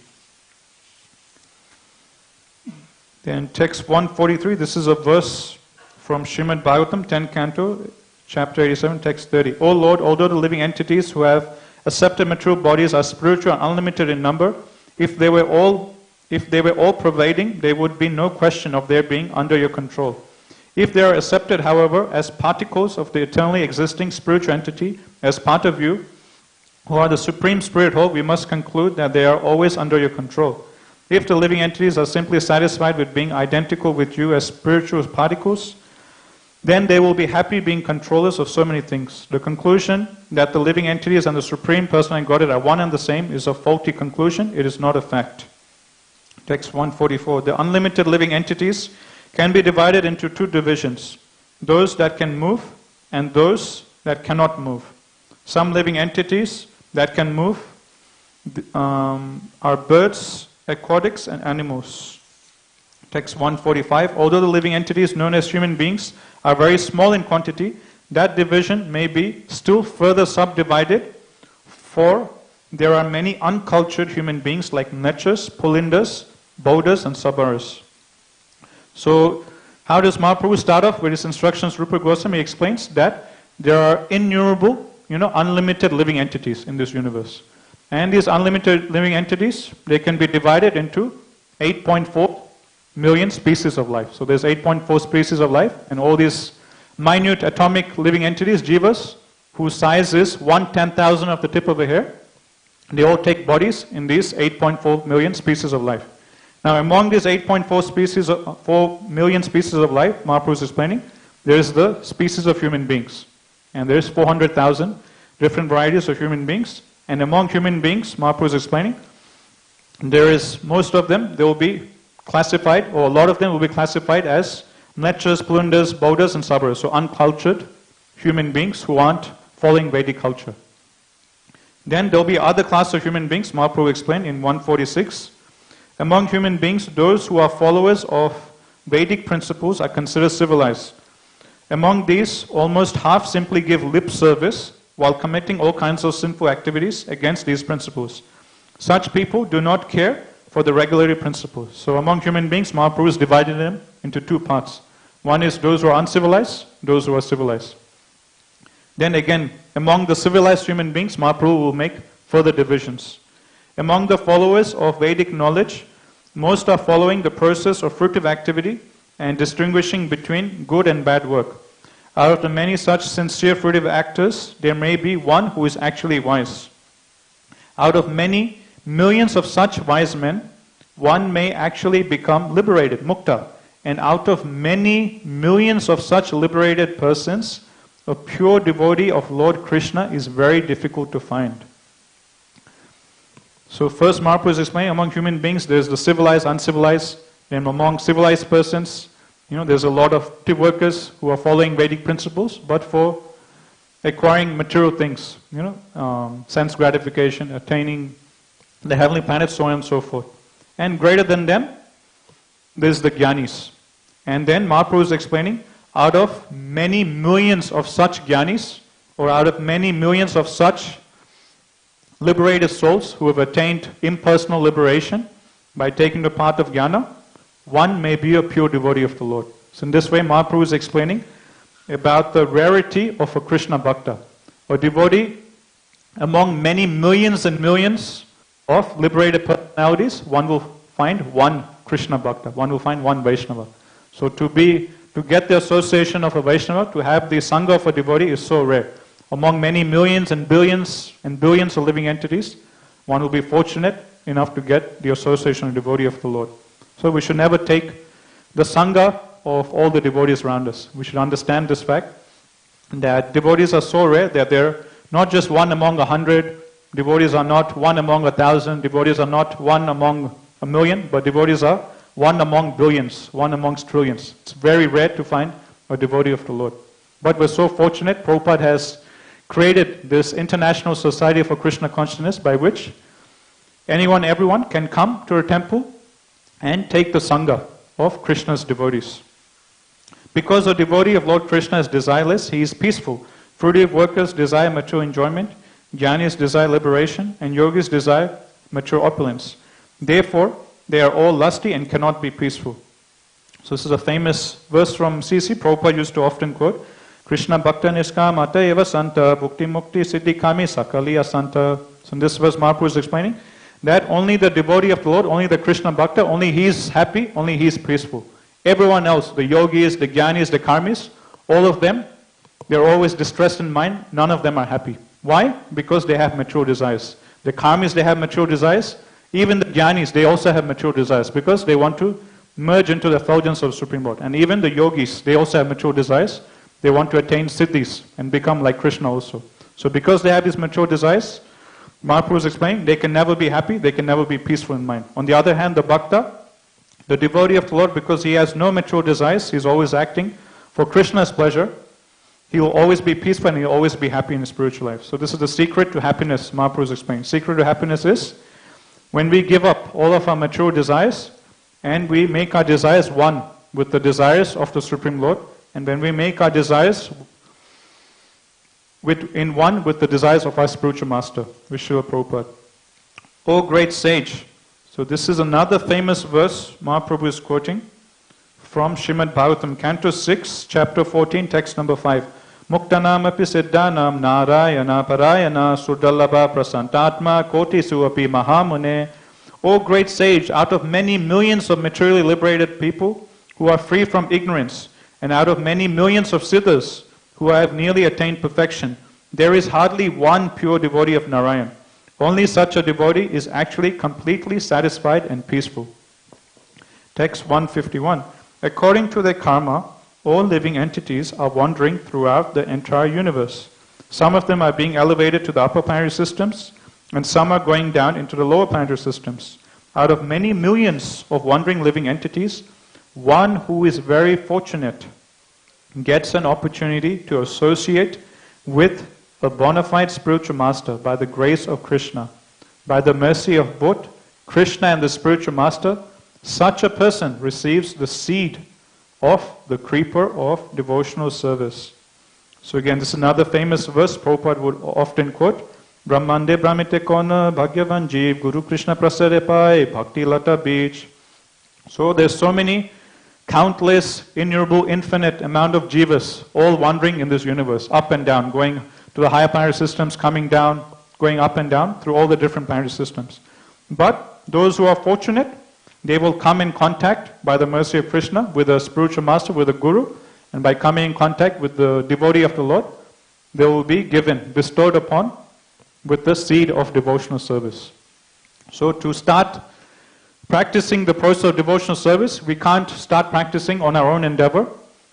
Then text 143, this is a verse from Srimad-Bhagavatam, 10th canto, chapter 87, text 30. O Lord, although the living entities who have accepted material bodies are spiritual and unlimited in number, if they were all pervading, there would be no question of their being under your control. If they are accepted, however, as particles of the eternally existing spiritual entity, as part of you, who are the Supreme Spirit whole, we must conclude that they are always under your control. If the living entities are simply satisfied with being identical with you as spiritual particles, then they will be happy being controllers of so many things. The conclusion that the living entities and the Supreme Personality Godhead are one and the same is a faulty conclusion. It is not a fact. Text 144. The unlimited living entities can be divided into two divisions, those that can move and those that cannot move. Some living entities that can move are birds, aquatics, and animals. Text 145. Although the living entities known as human beings are very small in quantity, that division may be still further subdivided, for there are many uncultured human beings like Nachas, Pulindas, Bodhas, and Sabaras. So, how does Mahaprabhu start off with his instructions? Rupa Goswami explains that there are innumerable, unlimited living entities in this universe. And these unlimited living entities, they can be divided into 8.4 million species of life. So there's 8.4 species of life, and all these minute atomic living entities, jivas, whose size is 1/10,000th of the tip of a hair, they all take bodies in these 8.4 million species of life. Now among these 4 million species of life, Mahaprabhu is explaining, there is the species of human beings. And there is 400,000 different varieties of human beings. And among human beings, Mahaprabhu is explaining, there is, most of them, they will be classified, or a lot of them will be classified as Nachas, Plundas, Bodhas, and Sabaras. So uncultured human beings who aren't following Vedic culture. Then there will be other class of human beings, Mahaprabhu explained in 146. Among human beings, those who are followers of Vedic principles are considered civilized. Among these, almost half simply give lip service while committing all kinds of sinful activities against these principles. Such people do not care for the regulatory principles. So among human beings, Mahaprabhu has divided them into two parts. One is those who are uncivilized, those who are civilized. Then again, among the civilized human beings, Mahaprabhu will make further divisions. Among the followers of Vedic knowledge, most are following the process of fruitive activity and distinguishing between good and bad work. Out of the many such sincere fruitive actors, there may be one who is actually wise. Out of many millions of such wise men, one may actually become liberated, mukta. And out of many millions of such liberated persons, a pure devotee of Lord Krishna is very difficult to find. So first Mahaprabhu is explaining, among human beings there's the civilized, uncivilized, and among civilized persons, there's a lot of workers who are following Vedic principles, but for acquiring material things, sense gratification, attaining the heavenly planets, so on and so forth. And greater than them, there's the jnanis. And then Mahaprabhu is explaining, out of many millions of such jnanis, or out of many millions of such liberated souls who have attained impersonal liberation by taking the path of jnana, one may be a pure devotee of the Lord. So in this way, Mahaprabhu is explaining about the rarity of a Krishna Bhakta. A devotee among many millions and millions of liberated personalities, one will find one Krishna Bhakta, one will find one Vaishnava. So to get the association of a Vaishnava, to have the Sangha of a devotee is so rare. among many millions and billions of living entities, one will be fortunate enough to get the association of devotee of the Lord. So we should never take the Sangha of all the devotees around us. We should understand this fact that devotees are so rare that they're not just one among 100, devotees are not one among 1,000, devotees are not one among 1,000,000, but devotees are one among billions, one amongst trillions. It's very rare to find a devotee of the Lord. But we're so fortunate, Prabhupada has created this International Society for Krishna Consciousness by which everyone can come to a temple and take the Sangha of Krishna's devotees. Because a devotee of Lord Krishna is desireless, he is peaceful. Fruitive workers desire mature enjoyment, jnanis desire liberation, and yogis desire mature opulence. Therefore, they are all lusty and cannot be peaceful. So this is a famous verse from CC. Prabhupada used to often quote, Krishna bhakta niskamata eva santa bhukti mukti siddhi kami sakaliya santa. So in this verse Mahaprabhu is explaining that only the devotee of the Lord, only the Krishna bhakta, only he is happy, only he is peaceful. Everyone else, the yogis, the jnanis, the karmis, all of them, they're always distressed in mind. None of them are happy. Why? Because they have mature desires. The karmis, they have mature desires. Even the jnanis, they also have mature desires because they want to merge into the effulgence of Supreme Lord. And even the yogis, they also have mature desires. They want to attain siddhis and become like Krishna also. So because they have these mature desires, Mahaprabhu is explaining, they can never be happy, they can never be peaceful in mind. On the other hand, the bhakta, the devotee of the Lord, because he has no mature desires, he's always acting for Krishna's pleasure, he will always be peaceful and he will always be happy in his spiritual life. So this is the secret to happiness, Mahaprabhu is explaining. Secret to happiness is when we give up all of our mature desires and we make our desires one with the desires of the Supreme Lord, and when we make our desires in one with the desires of our spiritual master, Srila Prabhupada. O great sage. So this is another famous verse Mahaprabhu is quoting from Srimad-Bhagavatam, Canto 6, Chapter 14, text number 5. Muktanam api siddhanam narayana parayana sudallabha prasantatma kotisu api mahamune. O great sage, out of many millions of materially liberated people who are free from ignorance, and out of many millions of siddhas who have nearly attained perfection, there is hardly one pure devotee of Narayan. Only such a devotee is actually completely satisfied and peaceful. Text 151. According to their karma, all living entities are wandering throughout the entire universe. Some of them are being elevated to the upper planetary systems, and some are going down into the lower planetary systems. Out of many millions of wandering living entities, one who is very fortunate gets an opportunity to associate with a bona fide spiritual master by the grace of Krishna. By the mercy of both Krishna and the spiritual master, such a person receives the seed of the creeper of devotional service. So again, this is another famous verse Prabhupada would often quote. Brahmande brahmite kona bhagyavan jeev Guru Krishna prasade pai bhakti lata beach. So there's so many countless, innumerable, infinite amount of jivas all wandering in this universe, up and down, going to the higher planetary systems, coming down, going up and down through all the different planetary systems. But those who are fortunate, they will come in contact by the mercy of Krishna with a spiritual master, with a guru, and by coming in contact with the devotee of the Lord, they will be given, bestowed upon with the seed of devotional service. So to start practicing the process of devotional service, we can't start practicing on our own endeavor.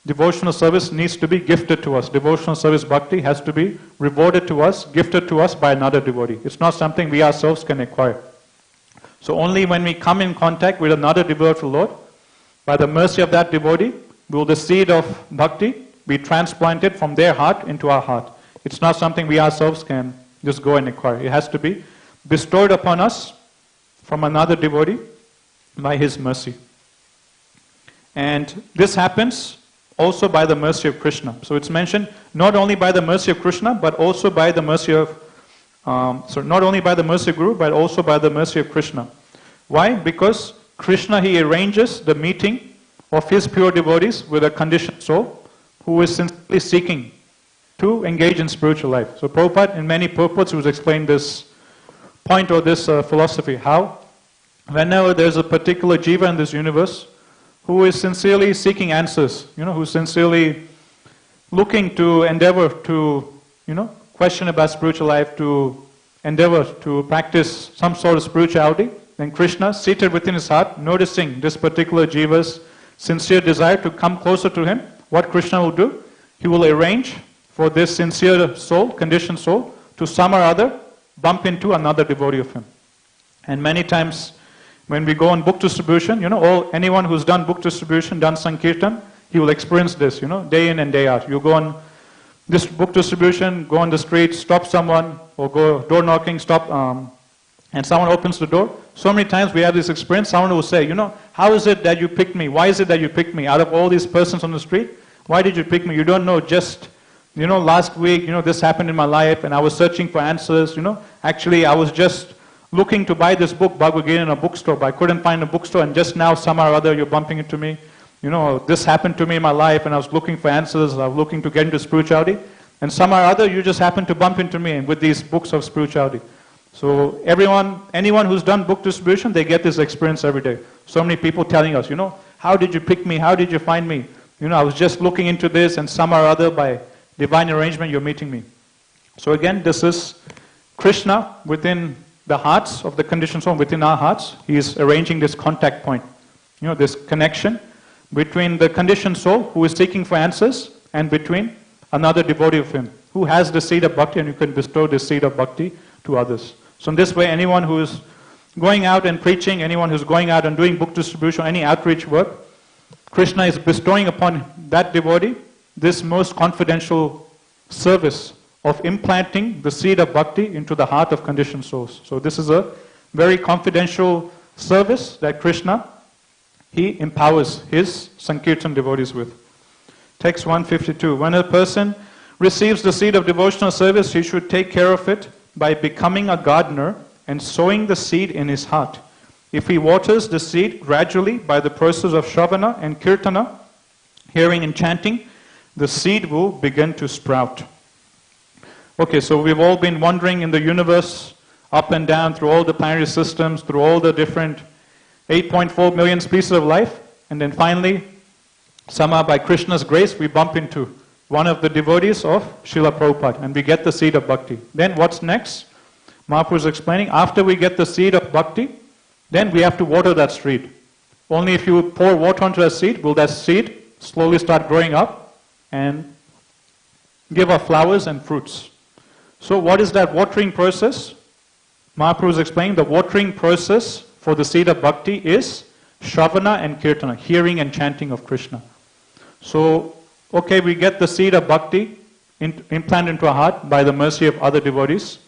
Devotional service needs to be gifted to us. Devotional service bhakti has to be rewarded to us, gifted to us by another devotee. It's not something we ourselves can acquire. So only when we come in contact with another devotee of the Lord, by the mercy of that devotee, will the seed of bhakti be transplanted from their heart into our heart. It's not something we ourselves can just go and acquire. It has to be bestowed upon us from another devotee by his mercy. And this happens also by the mercy of Krishna. So it's mentioned not only by the mercy of Krishna, but also by the mercy of not only by the mercy of Guru, but also by the mercy of Krishna. Why? Because Krishna, he arranges the meeting of his pure devotees with a conditioned soul who is sincerely seeking to engage in spiritual life. So Prabhupada, in many purports, was explained this point or this philosophy, how whenever there's a particular jiva in this universe who is sincerely seeking answers, who's sincerely looking to endeavor to, question about spiritual life, to endeavor to practice some sort of spirituality, then Krishna, seated within his heart, noticing this particular jiva's sincere desire to come closer to him, what Krishna will do? He will arrange for this sincere soul, conditioned soul, to some or other bump into another devotee of him. And many times when we go on book distribution, anyone who's done book distribution, done Sankirtan, he will experience this, day in and day out. You go on this book distribution, go on the street, stop someone, or go door knocking, stop, and someone opens the door. So many times we have this experience, someone will say, how is it that you picked me? Why is it that you picked me? Out of all these persons on the street, why did you pick me? You don't know, just, last week, this happened in my life, and I was searching for answers, Actually, I was just looking to buy this book, Bhagavad Gita, in a bookstore, but I couldn't find a bookstore, and just now, somehow or other, you're bumping into me. This happened to me in my life, and I was looking for answers, I was looking to get into spirituality, and somehow or other, you just happened to bump into me with these books of spirituality. So anyone who's done book distribution, they get this experience every day. So many people telling us, how did you pick me? How did you find me? I was just looking into this, and somehow or other, by divine arrangement, you're meeting me. So again, this is Krishna within the hearts of the conditioned soul, within our hearts. He is arranging this contact point, this connection between the conditioned soul who is seeking for answers and between another devotee of him who has the seed of bhakti, and you can bestow the seed of bhakti to others. So in this way, anyone who is going out and preaching, anyone who's going out and doing book distribution, any outreach work, Krishna is bestowing upon that devotee this most confidential service of implanting the seed of bhakti into the heart of conditioned souls. So this is a very confidential service that Krishna, he empowers his Sankirtan devotees with. Text 152. When a person receives the seed of devotional service, he should take care of it by becoming a gardener and sowing the seed in his heart. If he waters the seed gradually by the process of Shravana and Kirtana, hearing and chanting, the seed will begin to sprout. Okay, so we've all been wandering in the universe, up and down, through all the planetary systems, through all the different 8.4 million species of life, and then finally, somehow by Krishna's grace, we bump into one of the devotees of Srila Prabhupada, and we get the seed of bhakti. Then what's next? Mahaprabhu is explaining, after we get the seed of bhakti, then we have to water that seed. Only if you pour water onto that seed, will that seed slowly start growing up and give off flowers and fruits. So what is that watering process? Mahaprabhu is explaining the watering process for the seed of bhakti is Shravana and Kirtana, hearing and chanting of Krishna. So, okay, we get the seed of bhakti implanted into our heart by the mercy of other devotees.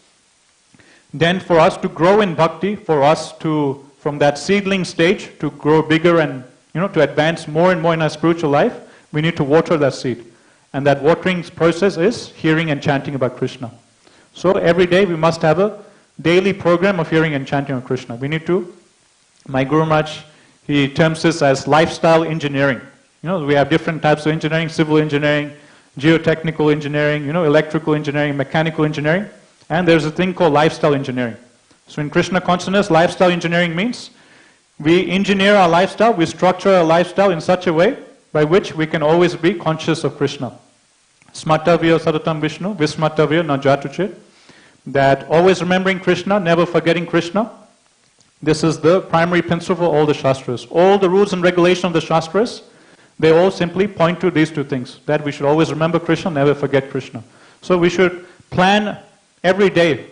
Then for us to grow in bhakti, for us to, from that seedling stage, to grow bigger and, to advance more and more in our spiritual life, we need to water that seed. And that watering process is hearing and chanting about Krishna. So every day we must have a daily program of hearing and chanting of Krishna. We need to, my Guru Maharaj, he terms this as lifestyle engineering. We have different types of engineering, civil engineering, geotechnical engineering, electrical engineering, mechanical engineering, and there's a thing called lifestyle engineering. So in Krishna consciousness, lifestyle engineering means we engineer our lifestyle, we structure our lifestyle in such a way by which we can always be conscious of Krishna. Smatavya satatam Vishnu, vismatavya na jatuchit. That always remembering Krishna, never forgetting Krishna. This is the primary principle for all the Shastras. All the rules and regulations of the Shastras, they all simply point to these two things. That we should always remember Krishna, never forget Krishna. So we should plan every day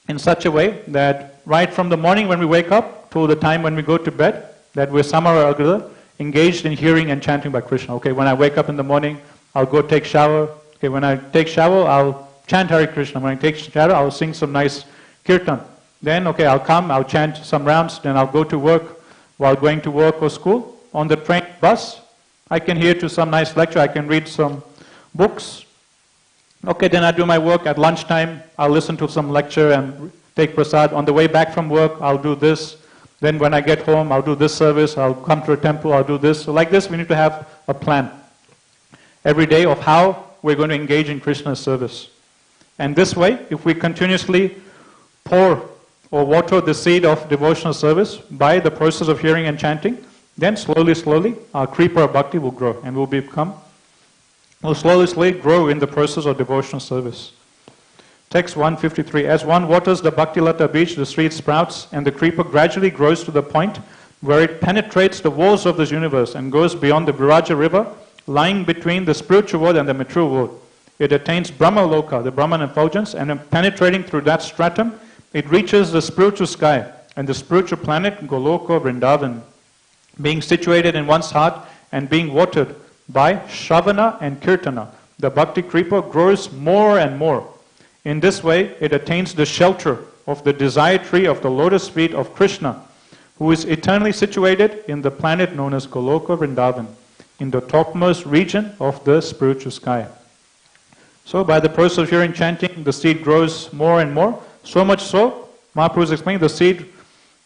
in such a way that right from the morning when we wake up to the time when we go to bed, that we're somehow or other engaged in hearing and chanting by Krishna. Okay, when I wake up in the morning, I'll go take shower. Okay, when I take shower, I'll chant Hare Krishna. When I take shower, I'll sing some nice kirtan. Then, okay, I'll come, I'll chant some rounds, then I'll go to work. While going to work or school, on the train, bus, I can hear to some nice lecture, I can read some books. Okay, then I do my work. At lunchtime, I'll listen to some lecture and take prasad. On the way back from work, I'll do this. Then when I get home, I'll do this service. I'll come to a temple, I'll do this. So like this, we need to have a plan every day of how we're going to engage in Krishna's service. And this way, if we continuously pour or water the seed of devotional service by the process of hearing and chanting, then slowly, our creeper of bhakti will grow and will slowly grow in the process of devotional service. Text 153. As one waters the Bhakti Lata beach, the seed sprouts, and the creeper gradually grows to the point where it penetrates the walls of this universe and goes beyond the Viraja river, lying between the spiritual world and the material world. It attains Brahma Loka, the Brahman effulgence, and penetrating through that stratum, it reaches the spiritual sky and the spiritual planet Goloka Vrindavan, being situated in one's heart and being watered by Shravana and Kirtana. The Bhakti creeper grows more and more. In this way, it attains the shelter of the desired tree of the lotus feet of Krishna, who is eternally situated in the planet known as Goloka Vrindavan, in the topmost region of the spiritual sky. So by the process of hearing chanting, the seed grows more and more. So much so, Mahaprabhu is explaining,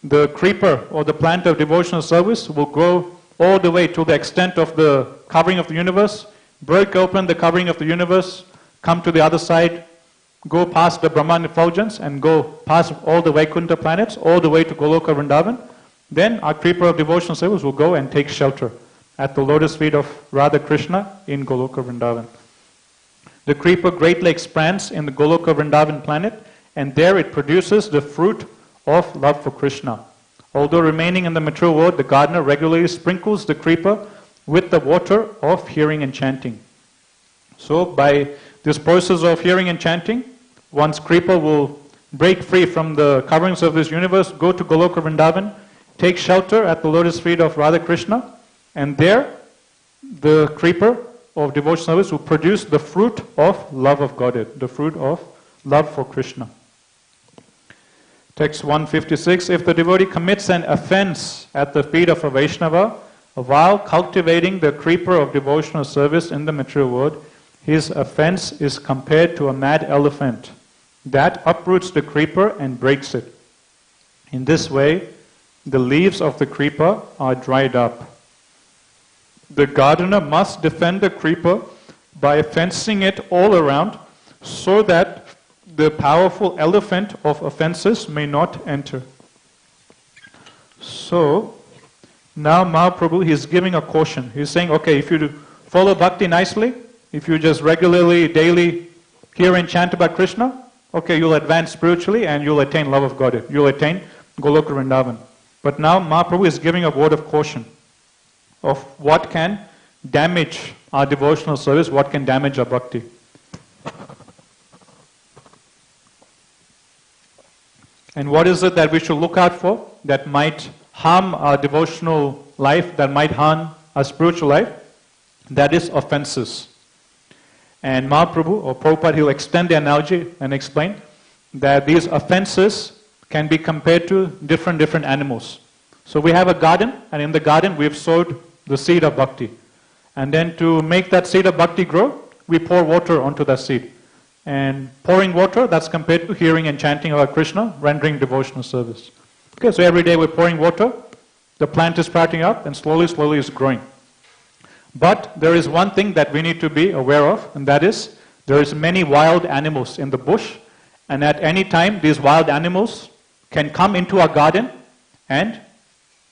the creeper or the plant of devotional service will grow all the way to the extent of the covering of the universe, break open the covering of the universe, come to the other side, go past the Brahman effulgence and go past all the Vaikuntha planets, all the way to Goloka Vrindavan. Then our creeper of devotional service will go and take shelter at the lotus feet of Radha Krishna in Goloka Vrindavan. The creeper greatly expands in the Goloka Vrindavan planet, and there it produces the fruit of love for Krishna. Although remaining in the material world, the gardener regularly sprinkles the creeper with the water of hearing and chanting. So by this process of hearing and chanting, one's creeper will break free from the coverings of this universe, go to Goloka Vrindavan, take shelter at the lotus feet of Radha Krishna, and there the creeper of devotional service will produce the fruit of love of Godhead, the fruit of love for Krishna. Text 156, if the devotee commits an offense at the feet of a Vaishnava while cultivating the creeper of devotional service in the material world, his offense is compared to a mad elephant that uproots the creeper and breaks it. In this way, the leaves of the creeper are dried up. The gardener must defend the creeper by fencing it all around so that the powerful elephant of offenses may not enter. So, now Mahaprabhu, he's giving a caution. He's saying, okay, if you follow bhakti nicely, if you just regularly, daily hear and chant about Krishna, okay, you'll advance spiritually and you'll attain love of God. You'll attain Goloka Vrindavan. But now Mahaprabhu is giving a word of caution of what can damage our devotional service, what can damage our bhakti. And what is it that we should look out for that might harm our devotional life, that might harm our spiritual life? That is offenses. And Mahaprabhu or Prabhupada, he'll extend the analogy and explain that these offenses can be compared to different animals. So we have a garden, and in the garden we've sowed the seed of bhakti. And then to make that seed of bhakti grow, we pour water onto that seed. And pouring water, that's compared to hearing and chanting about Krishna, rendering devotional service. Okay, so every day we're pouring water, the plant is sprouting up, and slowly is growing. But there is one thing that we need to be aware of, and that is, there is many wild animals in the bush, and at any time these wild animals can come into our garden and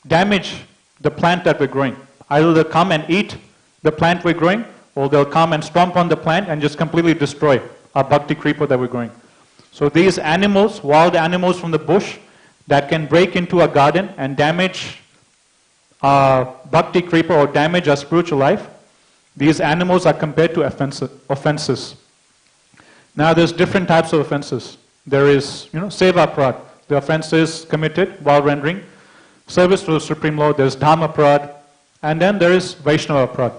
damage the plant that we're growing. Either they'll come and eat the plant we're growing, or they'll come and stomp on the plant and just completely destroy our bhakti creeper that we're growing. So these animals, wild animals from the bush, that can break into a garden and damage our bhakti creeper or damage our spiritual life, these animals are compared to offenses. Now there's different types of offenses. There is, seva prad, the offenses committed while rendering service to the Supreme Lord. There's dhamma prad, and then there is Vaishnava prad.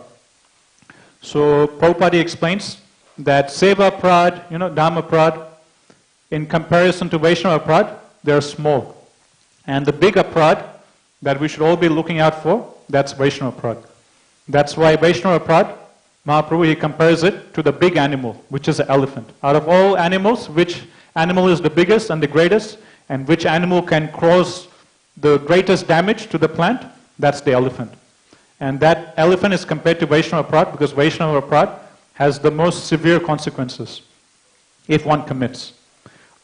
So Prabhupada explains that seva prad, dhamma prad, in comparison to Vaishnava prad, they're small. And the bigger prad that we should all be looking out for, that's Vaishnava prad. That's why Vaishnava prad, Mahaprabhu, he compares it to the big animal, which is the elephant. Out of all animals, which animal is the biggest and the greatest, and which animal can cause the greatest damage to the plant? That's the elephant. And that elephant is compared to Vaishnava prad because Vaishnava prad has the most severe consequences if one commits.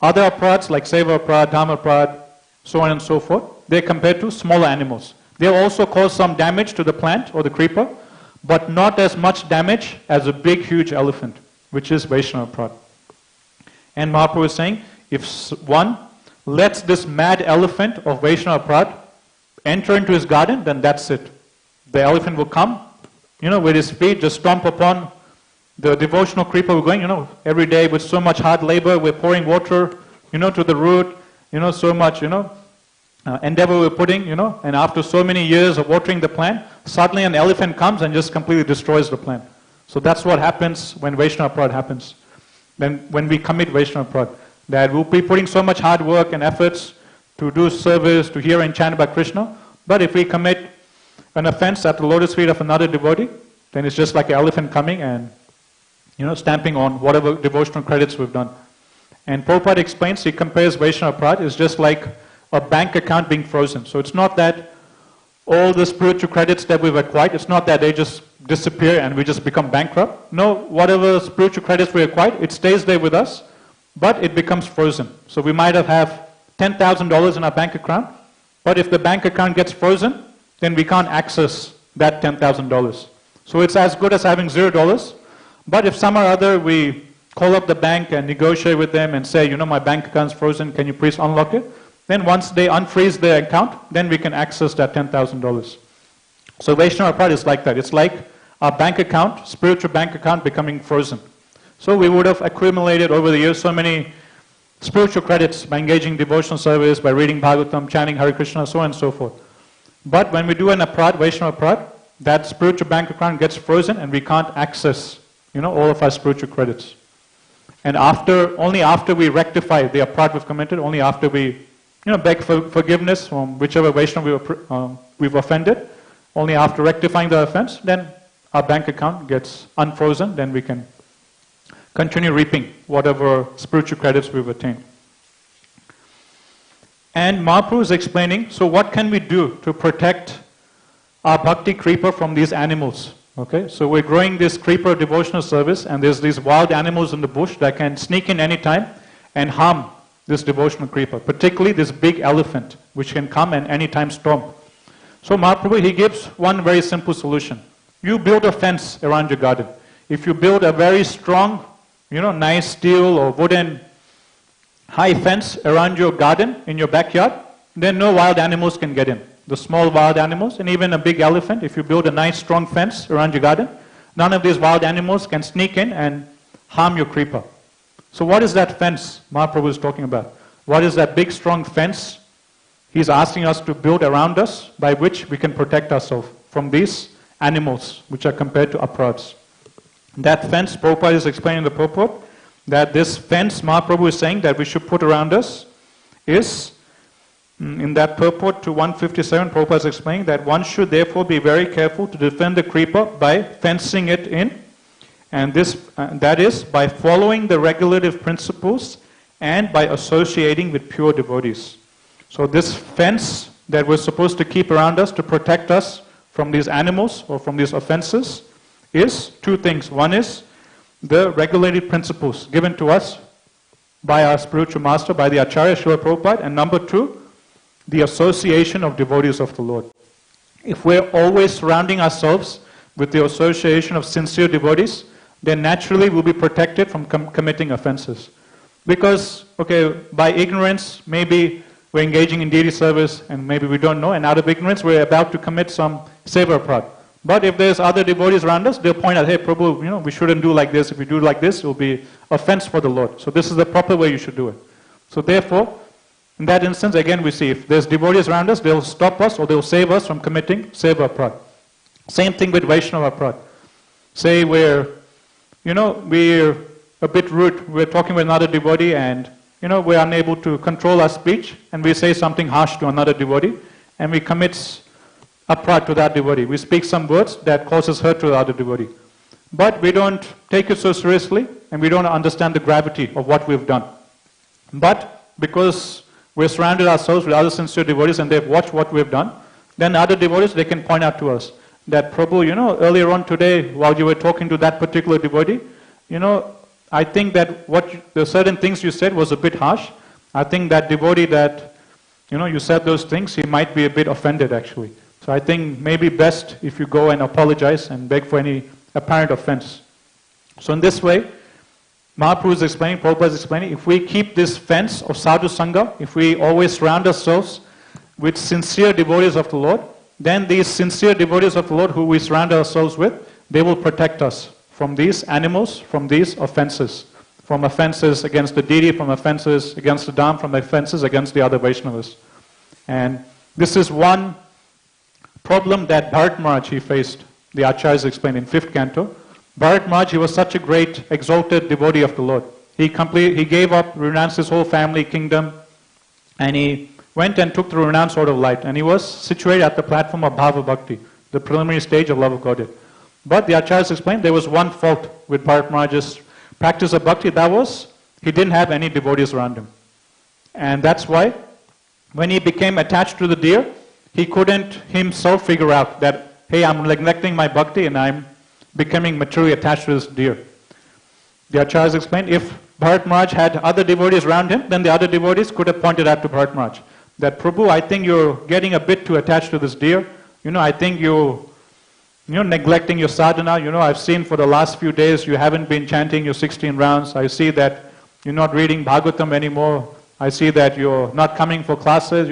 Other prads like seva prad, dhamma prad, so on and so forth, they're compared to smaller animals. They'll also cause some damage to the plant or the creeper, but not as much damage as a big, huge elephant, which is Vaishnava prad. And Mahaprabhu is saying, if one lets this mad elephant of Vaishnava pride enter into his garden, then that's it. The elephant will come, with his feet, just stomp upon the devotional creeper. We're going, every day with so much hard labor, we're pouring water, to the root, so much, endeavor we're putting, and after so many years of watering the plant, suddenly an elephant comes and just completely destroys the plant. So that's what happens when Vaishnava pride happens. Then when we commit Vaishnava pride, that we'll be putting so much hard work and efforts to do service, to hear and chant about Krishna, but if we commit an offense at the lotus feet of another devotee, then it's just like an elephant coming and stamping on whatever devotional credits we've done. And Prabhupada explains, he compares Vaishnava pride is just like a bank account being frozen. So it's not that all the spiritual credits that we've acquired, it's not that they just disappear and we just become bankrupt. No, whatever spiritual credits we acquired, it stays there with us, but it becomes frozen. So we might have $10,000 in our bank account, but if the bank account gets frozen, then we can't access that $10,000. So it's as good as having $0, but if somehow or other we call up the bank and negotiate with them and say, my bank account's frozen, can you please unlock it? Then once they unfreeze their account, then we can access that $10,000. So Vaishnava pride is like that. It's like our bank account, spiritual bank account becoming frozen. So we would have accumulated over the years so many spiritual credits by engaging devotional service, by reading Bhagavatam, chanting Hare Krishna, so on and so forth. But when we do an aparad, Vaishnava aparad, that spiritual bank account gets frozen and we can't access, all of our spiritual credits. And only after we rectify the aparad we've committed, only after we, beg for forgiveness from whichever Vaishnava we've offended, only after rectifying the offense, then our bank account gets unfrozen, then we can continue reaping whatever spiritual credits we've attained. And Mahaprabhu is explaining, so what can we do to protect our bhakti creeper from these animals? Okay, so we're growing this creeper devotional service, and there's these wild animals in the bush that can sneak in anytime and harm this devotional creeper, particularly this big elephant, which can come and anytime stomp. So Mahaprabhu, he gives one very simple solution. You build a fence around your garden. If you build a very strong, nice steel or wooden high fence around your garden in your backyard, then no wild animals can get in. The small wild animals and even a big elephant, if you build a nice strong fence around your garden, none of these wild animals can sneak in and harm your creeper. So what is that fence Mahaprabhu is talking about? What is that big strong fence he's asking us to build around us by which we can protect ourselves from these animals which are compared to aparads? That fence, Prabhupada is explaining in the purport, that this fence Mahaprabhu is saying that we should put around us is, in that purport to 157, Prabhupada is explaining that one should therefore be very careful to defend the creeper by fencing it in, and that is by following the regulative principles and by associating with pure devotees. So this fence that we're supposed to keep around us to protect us from these animals or from these offenses is two things. One is the regulated principles given to us by our spiritual master, by the Acharya Srila Prabhupada, and number two, the association of devotees of the Lord. If we're always surrounding ourselves with the association of sincere devotees, then naturally we'll be protected from committing offenses. Because, by ignorance, maybe we're engaging in deity service and maybe we don't know, and out of ignorance we're about to commit some seva aparad. But if there's other devotees around us, they'll point out, hey Prabhu, we shouldn't do like this. If you do like this, it will be offense for the Lord. So this is the proper way you should do it. So therefore, in that instance, again we see, if there's devotees around us, they'll stop us or they'll save us from committing seva aparad. Same thing with Vaishnava aparad. Say we're a bit rude, we're talking with another devotee and, we're unable to control our speech and we say something harsh to another devotee and we commit aparad to that devotee. We speak some words that causes hurt to the other devotee. But we don't take it so seriously and we don't understand the gravity of what we've done. But because we're surrounded ourselves with other sincere devotees and they've watched what we've done, then other devotees, they can point out to us that, Prabhu, earlier on today while you were talking to that particular devotee, I think that the certain things you said was a bit harsh. I think that devotee that, you said those things, he might be a bit offended actually. So I think maybe best if you go and apologize and beg for any apparent offense. So in this way, Mahaprabhu is explaining, Prabhupada is explaining, if we keep this fence of sadhu sangha, if we always surround ourselves with sincere devotees of the Lord, then these sincere devotees of the Lord who we surround ourselves with, they will protect us from these animals, from these offenses. From offenses against the deity, from offenses against the Dham, from offenses against the other Vaishnavas. And this is one problem that Bharat Maharaj he faced. The Acharyas explained in 5th canto. Bharat Maharaj, he was such a great, exalted devotee of the Lord. He gave up, renounced his whole family, kingdom, and he went and took the renounced sword of light. And he was situated at the platform of Bhava Bhakti, the preliminary stage of love of Godhead. But the Acharyas explained there was one fault with Bharat Maharaj's practice of bhakti. That was, he didn't have any devotees around him. And that's why, when he became attached to the deer, he couldn't himself figure out that, hey, I'm neglecting my bhakti and I'm becoming materially attached to this deer. The Acharyas explained, if Bharat Maharaj had other devotees around him, then the other devotees could have pointed out to Bharat Maharaj that, Prabhu, I think you're getting a bit too attached to this deer. I think you're neglecting your sadhana. I've seen for the last few days you haven't been chanting your 16 rounds. I see that you're not reading Bhagavatam anymore. I see that you're not coming for classes.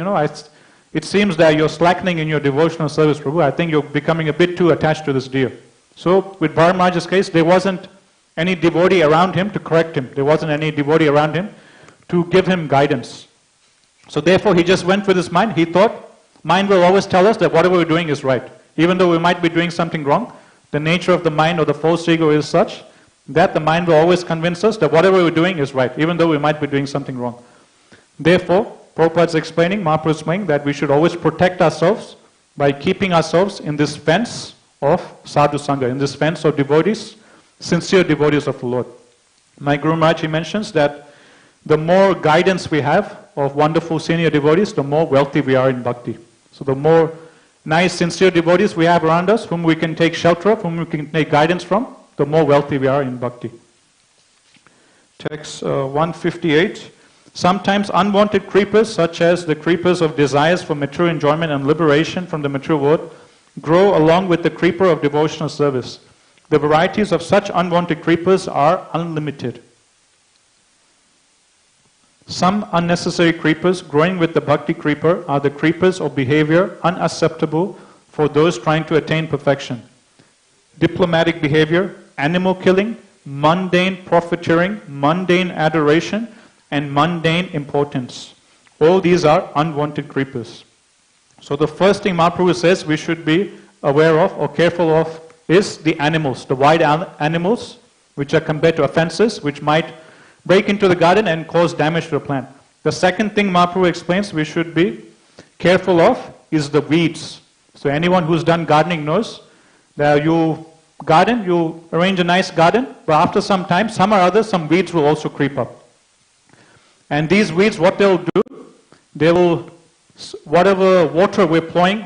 It seems that you're slackening in your devotional service, Prabhu. I think you're becoming a bit too attached to this deer. So, with Bharat Maharaj's case, there wasn't any devotee around him to correct him. There wasn't any devotee around him to give him guidance. So therefore, he just went with his mind. He thought, mind will always tell us that whatever we're doing is right. Even though we might be doing something wrong, the nature of the mind or the false ego is such that the mind will always convince us that whatever we're doing is right, even though we might be doing something wrong. Therefore, Prabhupada is explaining, Mahaprabhu is explaining that we should always protect ourselves by keeping ourselves in this fence of sadhu sangha, in this fence of devotees, sincere devotees of the Lord. My Guru Maharaj, he mentions that the more guidance we have of wonderful senior devotees, the more wealthy we are in bhakti. So the more nice, sincere devotees we have around us, whom we can take shelter of, whom we can take guidance from, the more wealthy we are in bhakti. Text 158. Sometimes unwanted creepers, such as the creepers of desires for material enjoyment and liberation from the material world, grow along with the creeper of devotional service. The varieties of such unwanted creepers are unlimited. Some unnecessary creepers growing with the bhakti creeper are the creepers of behavior unacceptable for those trying to attain perfection. Diplomatic behavior, animal killing, mundane profiteering, mundane adoration, and mundane importance. All these are unwanted creepers. So the first thing Mahaprabhu says we should be aware of or careful of is the animals, the wild animals, which are compared to offenses, which might break into the garden and cause damage to the plant. The second thing Mahaprabhu explains we should be careful of is the weeds. So anyone who's done gardening knows that you garden, you arrange a nice garden, but after some time, some or other, some weeds will also creep up. And these weeds, what they'll do, they will, whatever water we're pouring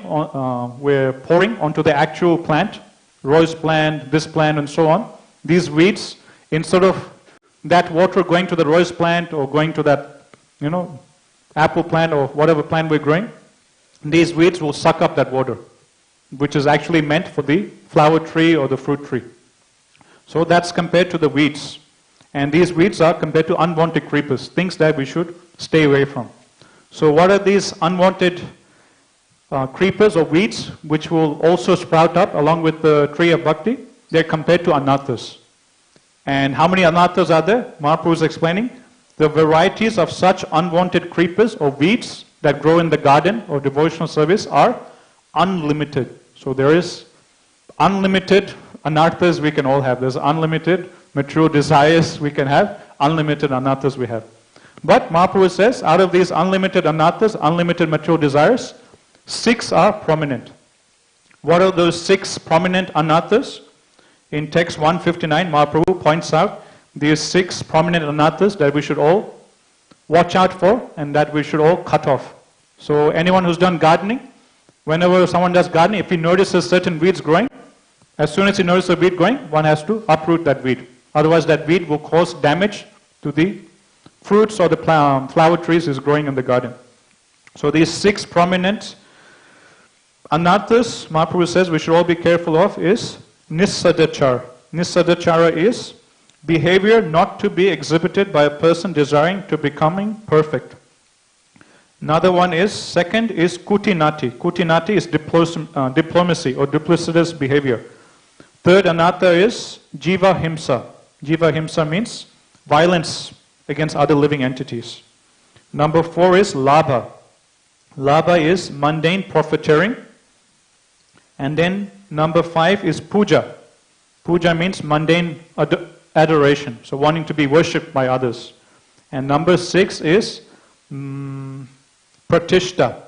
onto the actual plant, rose plant, this plant, and so on, these weeds, instead of that water going to the rose plant or going to that, apple plant or whatever plant we're growing, these weeds will suck up that water, which is actually meant for the flower tree or the fruit tree. So that's compared to the weeds. And these weeds are compared to unwanted creepers, things that we should stay away from. So what are these unwanted creepers or weeds which will also sprout up along with the tree of bhakti? They're compared to anarthas. And how many anarthas are there? Mahaprabhu is explaining the varieties of such unwanted creepers or weeds that grow in the garden or devotional service are unlimited. So there is unlimited anarthas we can all have. There's unlimited material desires we can have, unlimited anarthas we have. But Mahaprabhu says, out of these unlimited anarthas, unlimited material desires, 6 are prominent. What are those 6 prominent anarthas? In text 159, Mahaprabhu points out these 6 prominent anarthas that we should all watch out for and that we should all cut off. So anyone who's done gardening, whenever someone does gardening, if he notices certain weeds growing, as soon as he notices a weed growing, one has to uproot that weed. Otherwise that weed will cause damage to the fruits or the flower trees is growing in the garden. So these 6 prominent anarthas, Mahaprabhu says we should all be careful of is Nisadachara. Nisadachara is behavior not to be exhibited by a person desiring to becoming perfect. Another one is, second is kutinati. Kutinati is diplomacy or duplicitous behavior. Third anartha is jiva himsa. Jiva himsa means violence against other living entities. Number 4 is labha. Labha is mundane profiteering. And then number 5 is puja. Puja means mundane adoration, so wanting to be worshipped by others. And number 6 is pratishta.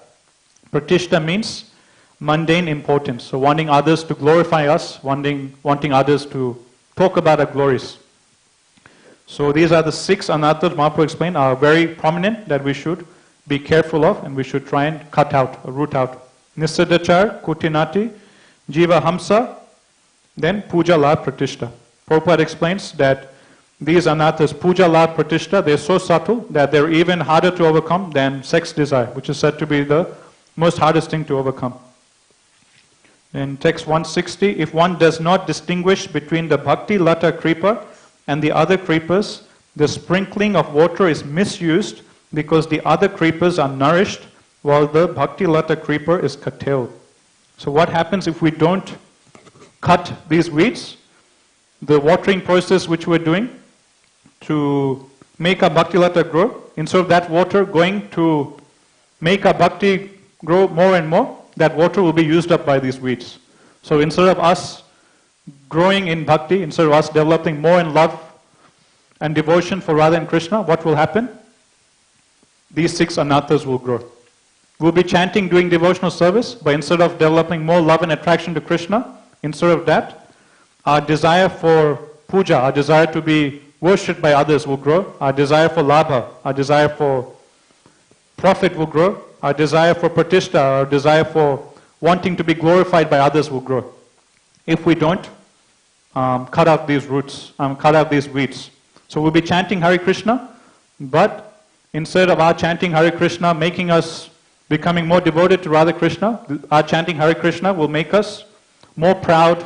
Pratishta means mundane importance, so wanting others to glorify us, wanting others to talk about our glories. So these are the 6 anarthas Mahaprabhu explained are very prominent that we should be careful of and we should try and cut out or root out. Nisadachar, kutinati, jiva hamsa, then puja la pratishta. Prabhupada explains that these anarthas, puja la pratishta, they're so subtle that they're even harder to overcome than sex desire, which is said to be the most hardest thing to overcome. In text 160, if one does not distinguish between the bhakti lata kripa and the other kripas, the sprinkling of water is misused because the other kripas are nourished while the bhakti lata kripa is curtailed. So what happens if we don't cut these weeds? The watering process which we're doing to make our bhakti lata grow, instead of that water going to make our bhakti grow more and more, that water will be used up by these weeds. So instead of us growing in bhakti, instead of us developing more in love and devotion for Radha and Krishna, what will happen? These 6 anarthas will grow. We'll be chanting, doing devotional service, but instead of developing more love and attraction to Krishna, instead of that, our desire for puja, our desire to be worshipped by others will grow. Our desire for labha, our desire for profit will grow. Our desire for pratishta, our desire for wanting to be glorified by others will grow. If we don't cut out these roots, cut out these weeds. So we'll be chanting Hare Krishna, but instead of our chanting Hare Krishna making us becoming more devoted to Radha Krishna, our chanting Hare Krishna will make us more proud,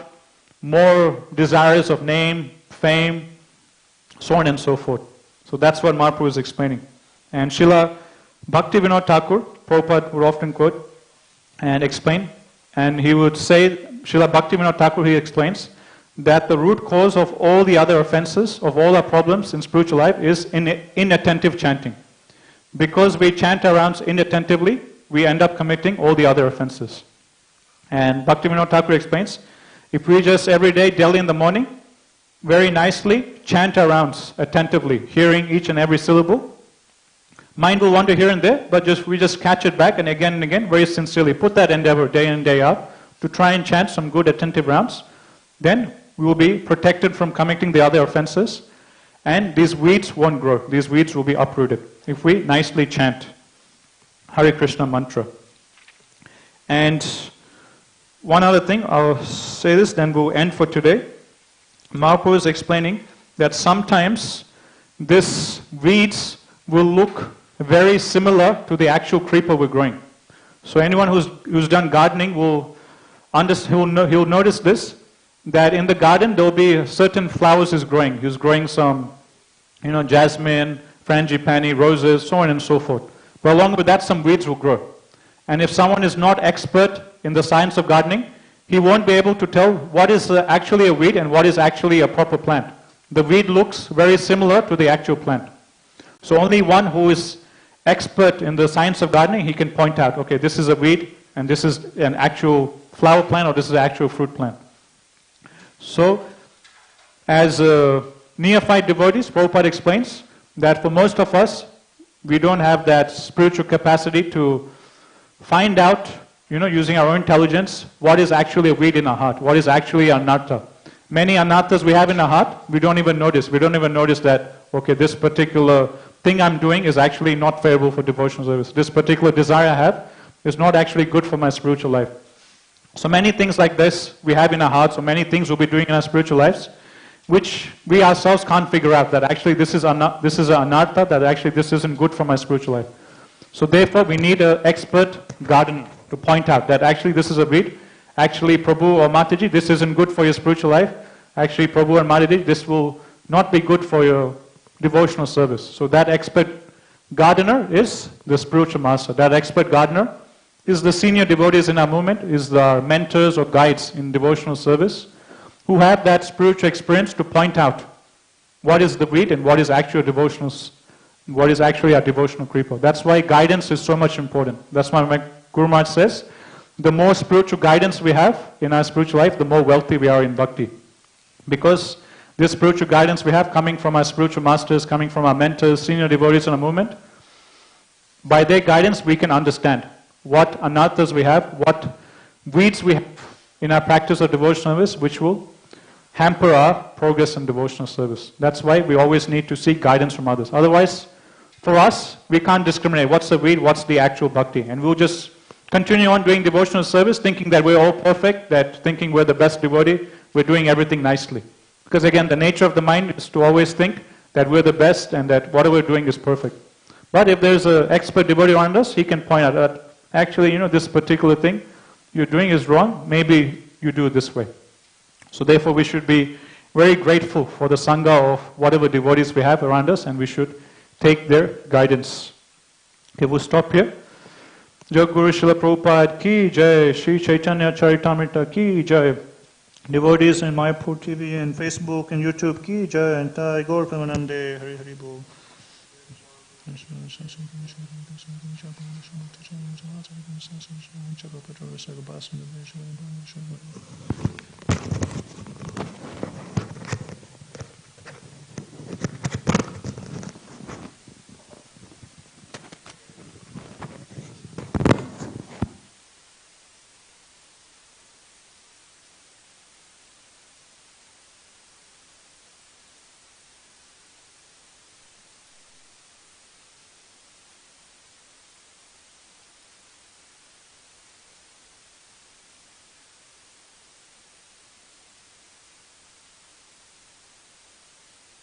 more desirous of name, fame, so on and so forth. So that's what Mahaprabhu is explaining. And Srila Bhaktivinoda Thakur, Prabhupada would often quote and explain, and he would say, Srila Bhaktivinoda Thakur, he explains, that the root cause of all the other offenses, of all our problems in spiritual life is inattentive chanting. Because we chant our rounds inattentively, we end up committing all the other offenses. And Bhaktivinoda Thakur explains, if we just every day, daily in the morning, very nicely chant our rounds attentively, hearing each and every syllable, mind will wander here and there, but we just catch it back and again, very sincerely put that endeavor day in, day out to try and chant some good attentive rounds, then we will be protected from committing the other offenses, and these weeds won't grow. These weeds will be uprooted if we nicely chant Hare Krishna mantra. And one other thing, I'll say this, then we'll end for today. Mahaprabhu is explaining that sometimes these weeds will look very similar to the actual creeper we're growing. So anyone who's done gardening will he'll notice this, that in the garden there will be certain flowers he's growing. He's growing some, jasmine, frangipani, roses, so on and so forth. But along with that, some weeds will grow. And if someone is not expert in the science of gardening, he won't be able to tell what is actually a weed and what is actually a proper plant. The weed looks very similar to the actual plant. So only one who is expert in the science of gardening, he can point out, okay, this is a weed and this is an actual flower plant or this is an actual fruit plant. So, as neophyte devotees, Prabhupada explains that for most of us, we don't have that spiritual capacity to find out, using our own intelligence, what is actually a weed in our heart, what is actually anartha. Many anarthas we have in our heart, we don't even notice. We don't even notice that, okay, this particular thing I'm doing is actually not favorable for devotional service. This particular desire I have is not actually good for my spiritual life. So many things like this we have in our hearts, or many things we'll be doing in our spiritual lives, which we ourselves can't figure out that actually this is an anartha, that actually this isn't good for my spiritual life. So therefore we need an expert gardener to point out that actually this is a weed, actually Prabhu or Mataji, this isn't good for your spiritual life, actually Prabhu and Mataji, this will not be good for your devotional service. So that expert gardener is the spiritual master. That expert gardener is the senior devotees in our movement, is the mentors or guides in devotional service, who have that spiritual experience to point out what is the weed and what is actually our devotional creeper. That's why guidance is so much important. That's why my Guru Maharaj says, the more spiritual guidance we have in our spiritual life, the more wealthy we are in bhakti. Because this spiritual guidance we have coming from our spiritual masters, coming from our mentors, senior devotees in our movement, by their guidance we can understand what anarthas we have, what weeds we have in our practice of devotional service, which will hamper our progress in devotional service. That's why we always need to seek guidance from others. Otherwise, for us, we can't discriminate what's the weed, what's the actual bhakti. And we'll just continue on doing devotional service, thinking that we're all perfect, that thinking we're the best devotee, we're doing everything nicely. Because again, the nature of the mind is to always think that we're the best and that whatever we're doing is perfect. But if there's an expert devotee around us, he can point out that actually, this particular thing you're doing is wrong, maybe you do it this way. So therefore we should be very grateful for the Sangha of whatever devotees we have around us, and we should take their guidance. Okay, we'll stop here. Jai Guru Srila Prabhupada ki jai, Sri Caitanya Caritamrta ki jai. Devotees in Mayapur TV and Facebook and YouTube ki jai, and Thai Gaur Premanande, Hari Hari Bol.